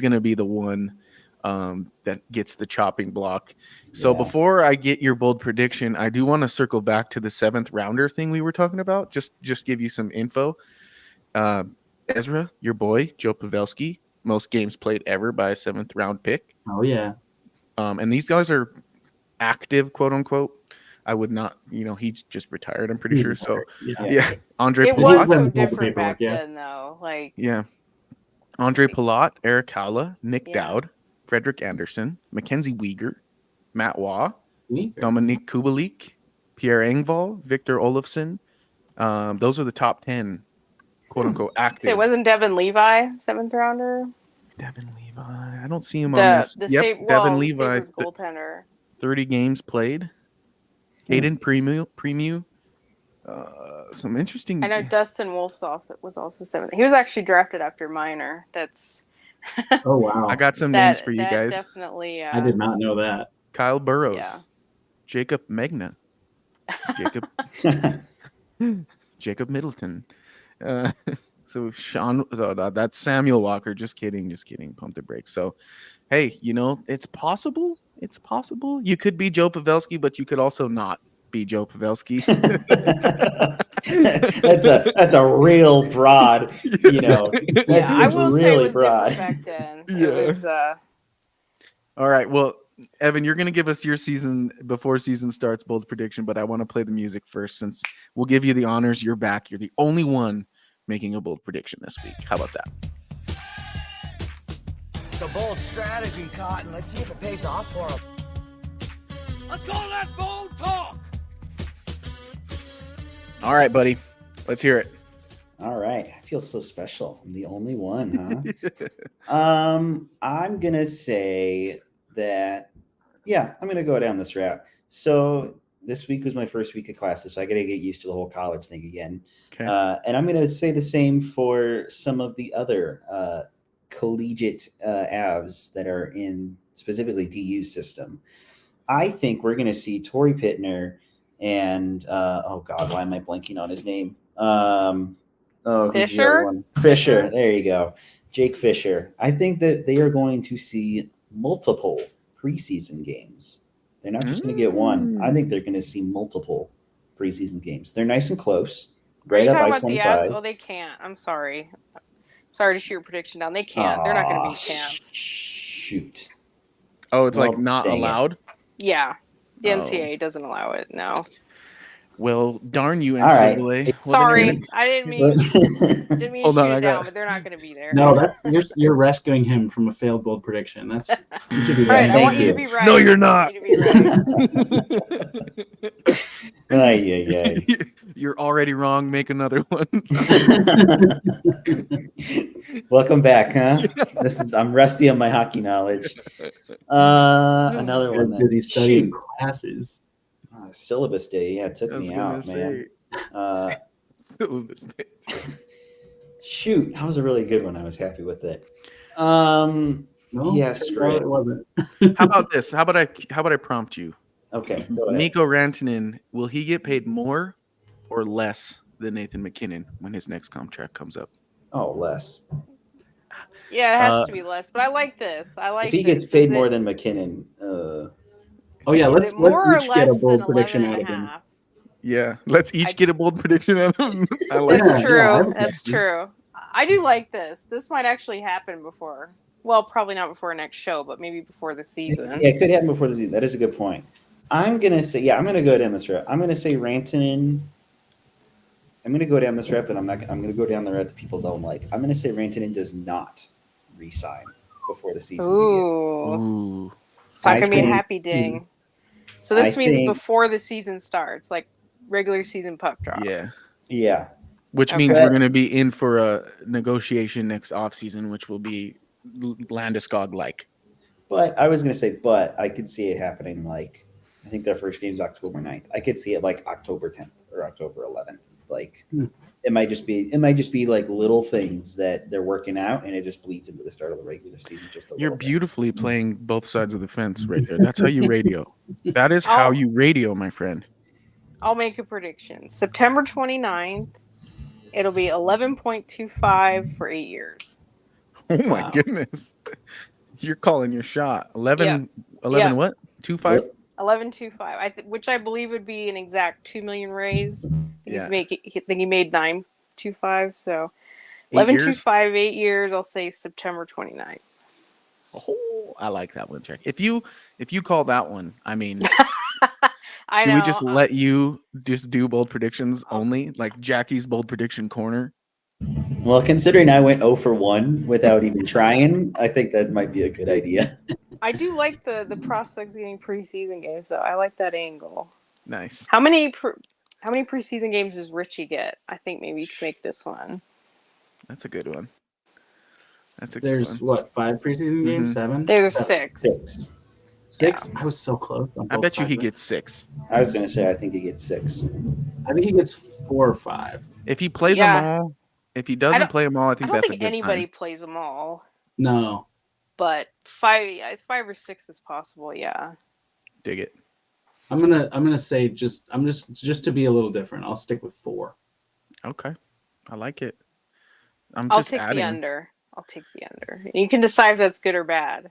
[SPEAKER 4] going to be the one that gets the chopping block. So before I get your bold prediction, I do want to circle back to the 7th rounder thing we were talking about. Just give you some info. Ezra, your boy, Joe Pavelski, most games played ever by a 7th round pick.
[SPEAKER 7] Oh yeah.
[SPEAKER 4] And these guys are active, quote unquote. I would not, he's just retired, I'm pretty sure. So Andre
[SPEAKER 8] It
[SPEAKER 4] Palat.
[SPEAKER 8] was so different back then, though.
[SPEAKER 4] Andre Palat, Eric Haula, Nick Dowd, Frederick Anderson, Mackenzie Weegar, Matt Waugh, Dominique Kubalik, Pierre Engvall, Victor Olofsson. Those are the top 10, quote unquote, active.
[SPEAKER 8] So it wasn't Devin Levi, 7th rounder?
[SPEAKER 4] Devin Levi. I don't see him on this. Devin Levi,
[SPEAKER 8] goaltender.
[SPEAKER 4] 30 games played. Aiden Premu. Some interesting.
[SPEAKER 8] I know Dustin Wolf was also 7th. He was actually drafted after Minor. That's.
[SPEAKER 7] Oh wow!
[SPEAKER 4] I got some names for you guys.
[SPEAKER 8] Definitely.
[SPEAKER 7] I did not know that.
[SPEAKER 4] Kyle Burrows, Jacob Megna, Jacob Middleton. So Sean, that's Samuel Walker. Just kidding. Pump the brakes. So, hey, it's possible. It's possible. You could be Joe Pavelski, but you could also not be Joe Pavelski.
[SPEAKER 5] that's a real broad, that's
[SPEAKER 8] I will say it
[SPEAKER 5] really
[SPEAKER 8] was
[SPEAKER 5] broad.
[SPEAKER 8] different back then.
[SPEAKER 4] Yeah.
[SPEAKER 8] It was
[SPEAKER 4] All right. Well, Evan, you're going to give us your season before season starts bold prediction, but I want to play the music first since we'll give you the honors. You're back. You're the only one making a bold prediction this week. How about that?
[SPEAKER 9] It's a bold strategy, Cotton. Let's see if it pays off for him.
[SPEAKER 2] I call that bold talk.
[SPEAKER 4] All right, buddy. Let's hear it.
[SPEAKER 5] All right. I feel so special. I'm the only one, huh? I'm going to say that, I'm going to go down this route. So this week was my first week of classes, so I got to get used to the whole college thing again.
[SPEAKER 4] Okay.
[SPEAKER 5] And I'm going to say the same for some of the other collegiate Avs that are in specifically DU system. I think we're going to see Torrey Pittner and oh God, why am I blanking on his name?
[SPEAKER 8] Fisher?
[SPEAKER 5] Fisher. There you go. Jake Fisher. I think that they are going to see multiple preseason games. They're not just going to get one. I think they're going to see multiple preseason games. They're nice and close. Right
[SPEAKER 8] Are you
[SPEAKER 5] up
[SPEAKER 8] talking
[SPEAKER 5] by
[SPEAKER 8] about the
[SPEAKER 5] 25.
[SPEAKER 8] Avs? Oh, they can't. I'm sorry. Sorry to shoot your prediction down. They can't. They're not going to beat Tampa.
[SPEAKER 5] Shoot.
[SPEAKER 4] Oh, it's
[SPEAKER 5] Well,
[SPEAKER 4] like not
[SPEAKER 5] dang it.
[SPEAKER 4] allowed?
[SPEAKER 8] Yeah. The
[SPEAKER 4] Oh.
[SPEAKER 8] NCAA doesn't allow it. No.
[SPEAKER 4] Well, darn you,
[SPEAKER 5] All right.
[SPEAKER 4] NCAA. Well,
[SPEAKER 8] Sorry.
[SPEAKER 4] then
[SPEAKER 8] I didn't mean to
[SPEAKER 4] Hold on,
[SPEAKER 8] shoot
[SPEAKER 4] I
[SPEAKER 8] it
[SPEAKER 4] got-
[SPEAKER 8] down, but they're not going to be there.
[SPEAKER 7] No, you're rescuing him from a failed bold prediction. That's you should be
[SPEAKER 8] All right,
[SPEAKER 7] right.
[SPEAKER 8] I
[SPEAKER 5] Thank
[SPEAKER 8] want you
[SPEAKER 5] you.
[SPEAKER 8] to be right.
[SPEAKER 4] No, you're
[SPEAKER 8] I
[SPEAKER 4] not.
[SPEAKER 8] want you to be right.
[SPEAKER 5] Ay.
[SPEAKER 4] You're already wrong. Make another one.
[SPEAKER 5] Welcome back, huh? I'm rusty on my hockey knowledge. Another one.
[SPEAKER 7] Because he's studying
[SPEAKER 5] Shoot.
[SPEAKER 7] classes.
[SPEAKER 5] Syllabus day. Yeah, it took
[SPEAKER 4] I was
[SPEAKER 5] me
[SPEAKER 4] gonna
[SPEAKER 5] out,
[SPEAKER 4] say.
[SPEAKER 5] man.
[SPEAKER 4] Syllabus day.
[SPEAKER 5] Shoot, that was a really good one. I was happy with it.
[SPEAKER 7] No,
[SPEAKER 5] Yeah,
[SPEAKER 7] no,
[SPEAKER 5] straight.
[SPEAKER 7] it wasn't.
[SPEAKER 4] How about this? How about I prompt you?
[SPEAKER 5] Okay, go ahead.
[SPEAKER 4] Nico Rantanen, will he get paid more or less than Nathan MacKinnon when his next contract comes up?
[SPEAKER 5] Oh, less.
[SPEAKER 8] Yeah, it has to be less, but I like this. I like
[SPEAKER 5] If he
[SPEAKER 8] this.
[SPEAKER 5] gets paid
[SPEAKER 8] Is
[SPEAKER 5] more
[SPEAKER 8] it-
[SPEAKER 5] than McKinnon,
[SPEAKER 7] Oh yeah,
[SPEAKER 8] is
[SPEAKER 7] let's
[SPEAKER 8] it more or
[SPEAKER 7] each get a
[SPEAKER 8] less
[SPEAKER 7] bold
[SPEAKER 8] than
[SPEAKER 7] prediction
[SPEAKER 8] 11
[SPEAKER 7] out
[SPEAKER 8] and
[SPEAKER 7] of
[SPEAKER 8] a
[SPEAKER 7] him.
[SPEAKER 8] half?
[SPEAKER 4] Yeah, let's each get a bold prediction out of him. I like
[SPEAKER 8] That's
[SPEAKER 7] Yeah,
[SPEAKER 8] true.
[SPEAKER 7] I would
[SPEAKER 8] That's
[SPEAKER 7] say.
[SPEAKER 8] true. I do like this. This might actually happen before. Well, probably not before next show, but maybe before the season.
[SPEAKER 5] Yeah, it could happen before the season. That is a good point. I'm gonna say, I'm gonna go down this route. I'm gonna say Rantanen. I'm gonna go down this route, but I'm gonna go down the route that people don't like. I'm gonna say Rantanen does not re-sign before the season begins.
[SPEAKER 8] Ooh.
[SPEAKER 4] Ooh.
[SPEAKER 8] It's not
[SPEAKER 5] I
[SPEAKER 8] going to be a
[SPEAKER 5] think-
[SPEAKER 8] happy ding. So this
[SPEAKER 5] I
[SPEAKER 8] means
[SPEAKER 5] think-
[SPEAKER 8] before the season starts, like regular season puck drop.
[SPEAKER 4] Yeah.
[SPEAKER 5] Yeah,
[SPEAKER 4] Which
[SPEAKER 8] Okay.
[SPEAKER 4] means we're going to be in for a negotiation next offseason, which will be Landeskog-like.
[SPEAKER 5] but I was gonna say, but I could see it happening. Like, I think their first game is October 9th. I could see it like October 10th or October 11th. Like, it might just be like little things that they're working out, and it just bleeds into the start of the regular season. Just a
[SPEAKER 4] You're
[SPEAKER 5] little bit.
[SPEAKER 4] beautifully playing both sides of the fence right there. That's how you radio. That is how
[SPEAKER 8] Oh.
[SPEAKER 4] you radio, my friend.
[SPEAKER 8] I'll make a prediction. September 29th, it'll be 11.25 for 8 years.
[SPEAKER 4] Oh my
[SPEAKER 7] Wow.
[SPEAKER 4] goodness. You're calling your shot. 11
[SPEAKER 8] Yeah.
[SPEAKER 4] what? 2.5?
[SPEAKER 8] 11.25, which I believe would be an exact 2 million raise.
[SPEAKER 4] Yeah.
[SPEAKER 8] I think he made 9.25, so
[SPEAKER 4] 8 years?
[SPEAKER 8] 11.25, 8 years. I'll say September 29th.
[SPEAKER 4] Oh, I like that one, Jack. If you call that one, I mean,
[SPEAKER 8] I
[SPEAKER 4] do
[SPEAKER 8] know.
[SPEAKER 4] we just let you just do bold predictions only, like Jackie's bold prediction corner?
[SPEAKER 5] Well, considering I went 0 for 1 without even trying, I think that might be a good idea.
[SPEAKER 8] I do like the prospects getting preseason games, though. I like that angle.
[SPEAKER 4] Nice.
[SPEAKER 8] How many preseason games does Ritchie get? I think maybe you could make this one.
[SPEAKER 4] That's a good one. That's a
[SPEAKER 7] There's
[SPEAKER 4] good one.
[SPEAKER 7] what, 5 preseason games? 7?
[SPEAKER 8] There's
[SPEAKER 7] Seven.
[SPEAKER 8] 6.
[SPEAKER 7] 6? I was so close. On
[SPEAKER 4] I
[SPEAKER 7] both
[SPEAKER 4] bet you he
[SPEAKER 7] sides.
[SPEAKER 4] gets 6.
[SPEAKER 5] I was going to say I think he gets 6.
[SPEAKER 7] I think he gets 4 or 5.
[SPEAKER 4] If he plays
[SPEAKER 8] Yeah.
[SPEAKER 4] them all, if he doesn't play them all, I
[SPEAKER 8] I
[SPEAKER 4] think
[SPEAKER 8] don't
[SPEAKER 4] that's a
[SPEAKER 8] think
[SPEAKER 4] good
[SPEAKER 8] anybody
[SPEAKER 4] sign.
[SPEAKER 8] plays them all,
[SPEAKER 7] No.
[SPEAKER 8] but 5 or 6 is possible. Yeah.
[SPEAKER 4] Dig it.
[SPEAKER 7] I'm gonna say just to be a little different. I'll stick with 4.
[SPEAKER 4] Okay. I like it. I'm
[SPEAKER 8] I'll
[SPEAKER 4] just
[SPEAKER 8] take
[SPEAKER 4] adding
[SPEAKER 8] the under. I'll take the under. You can decide if that's good or bad.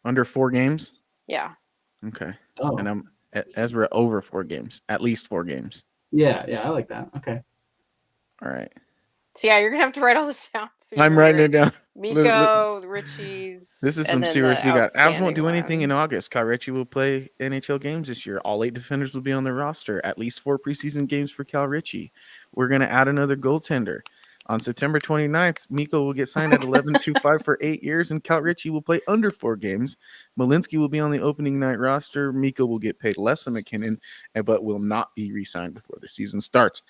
[SPEAKER 4] under 4 games.
[SPEAKER 8] Yeah.
[SPEAKER 4] Okay.
[SPEAKER 7] Oh,
[SPEAKER 4] And Ezra over 4 games, at least 4 games.
[SPEAKER 7] Yeah, I like that. Okay.
[SPEAKER 4] All right.
[SPEAKER 8] So yeah, you're gonna have to write all this down. So
[SPEAKER 4] I'm writing it down.
[SPEAKER 8] Miko, Richie's.
[SPEAKER 4] This is
[SPEAKER 8] and
[SPEAKER 4] some
[SPEAKER 8] then
[SPEAKER 4] serious.
[SPEAKER 8] the
[SPEAKER 4] We got Avs won't
[SPEAKER 8] outstanding
[SPEAKER 4] do anything in
[SPEAKER 8] one.
[SPEAKER 4] August. Cal Ritchie will play NHL games this year. All 8 defenders will be on the roster. At least 4 preseason games for Cal Ritchie. We're going to add another goaltender. On September 29th, Miko will get signed at 11.25 for 8 years, and Cal Ritchie will play under 4 games. Malinsky will be on the opening night roster. Miko will get paid less than MacKinnon, but will not be re-signed before the season starts.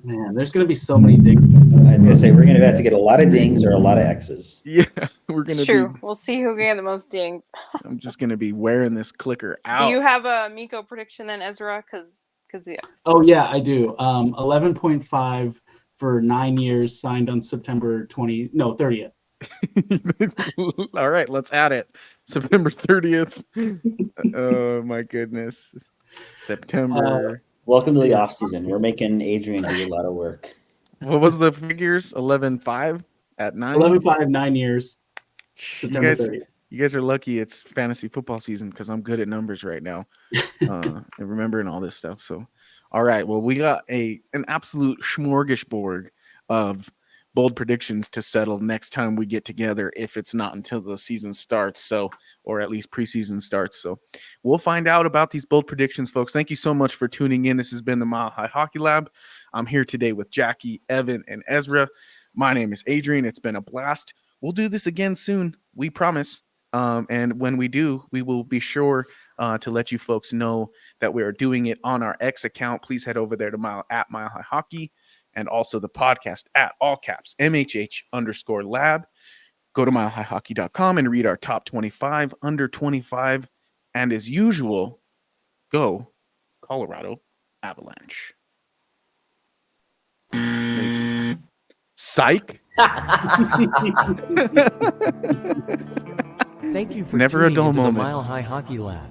[SPEAKER 7] Man, there's going to be so many dings.
[SPEAKER 5] I was going to say, we're going to have to get a lot of dings or a lot of X's.
[SPEAKER 4] Yeah, we're going
[SPEAKER 8] It's
[SPEAKER 4] to
[SPEAKER 8] true.
[SPEAKER 4] be.
[SPEAKER 8] We'll see who gets the most dings.
[SPEAKER 4] I'm just going to be wearing this clicker out.
[SPEAKER 8] Do you have a Miko prediction then, Ezra? Because yeah.
[SPEAKER 7] Oh yeah, I do. 11.5 for 9 years, signed on September 30th.
[SPEAKER 4] All right, let's add it. September 30th. Oh my goodness. September.
[SPEAKER 5] Welcome to the off season. We're making Adrian do a lot of work.
[SPEAKER 4] What was the figures? 11.5 at 9?
[SPEAKER 7] 11.5, 9 years. September 30th.
[SPEAKER 4] You guys are lucky it's fantasy football season because I'm good at numbers right now and remembering all this stuff. So, all right. Well, we got an absolute smorgasbord of bold predictions to settle next time we get together, if it's not until the season starts. So, or at least preseason starts. So we'll find out about these bold predictions, folks. Thank you so much for tuning in. This has been the Mile High Hockey Lab. I'm here today with Jackie, Evan, and Ezra. My name is Adrian. It's been a blast. We'll do this again soon. We promise. And when we do, we will be sure to let you folks know that we are doing it on our X account. Please head over there to Mile High Hockey, and also the podcast at all caps MHH_lab. Go to milehighhockey.com and read our top 25 under 25. And as usual, go Colorado Avalanche. Psych.
[SPEAKER 3] Thank you for
[SPEAKER 4] Never a
[SPEAKER 3] tuning
[SPEAKER 4] dull
[SPEAKER 3] into
[SPEAKER 4] moment.
[SPEAKER 3] the Mile High Hockey Lab.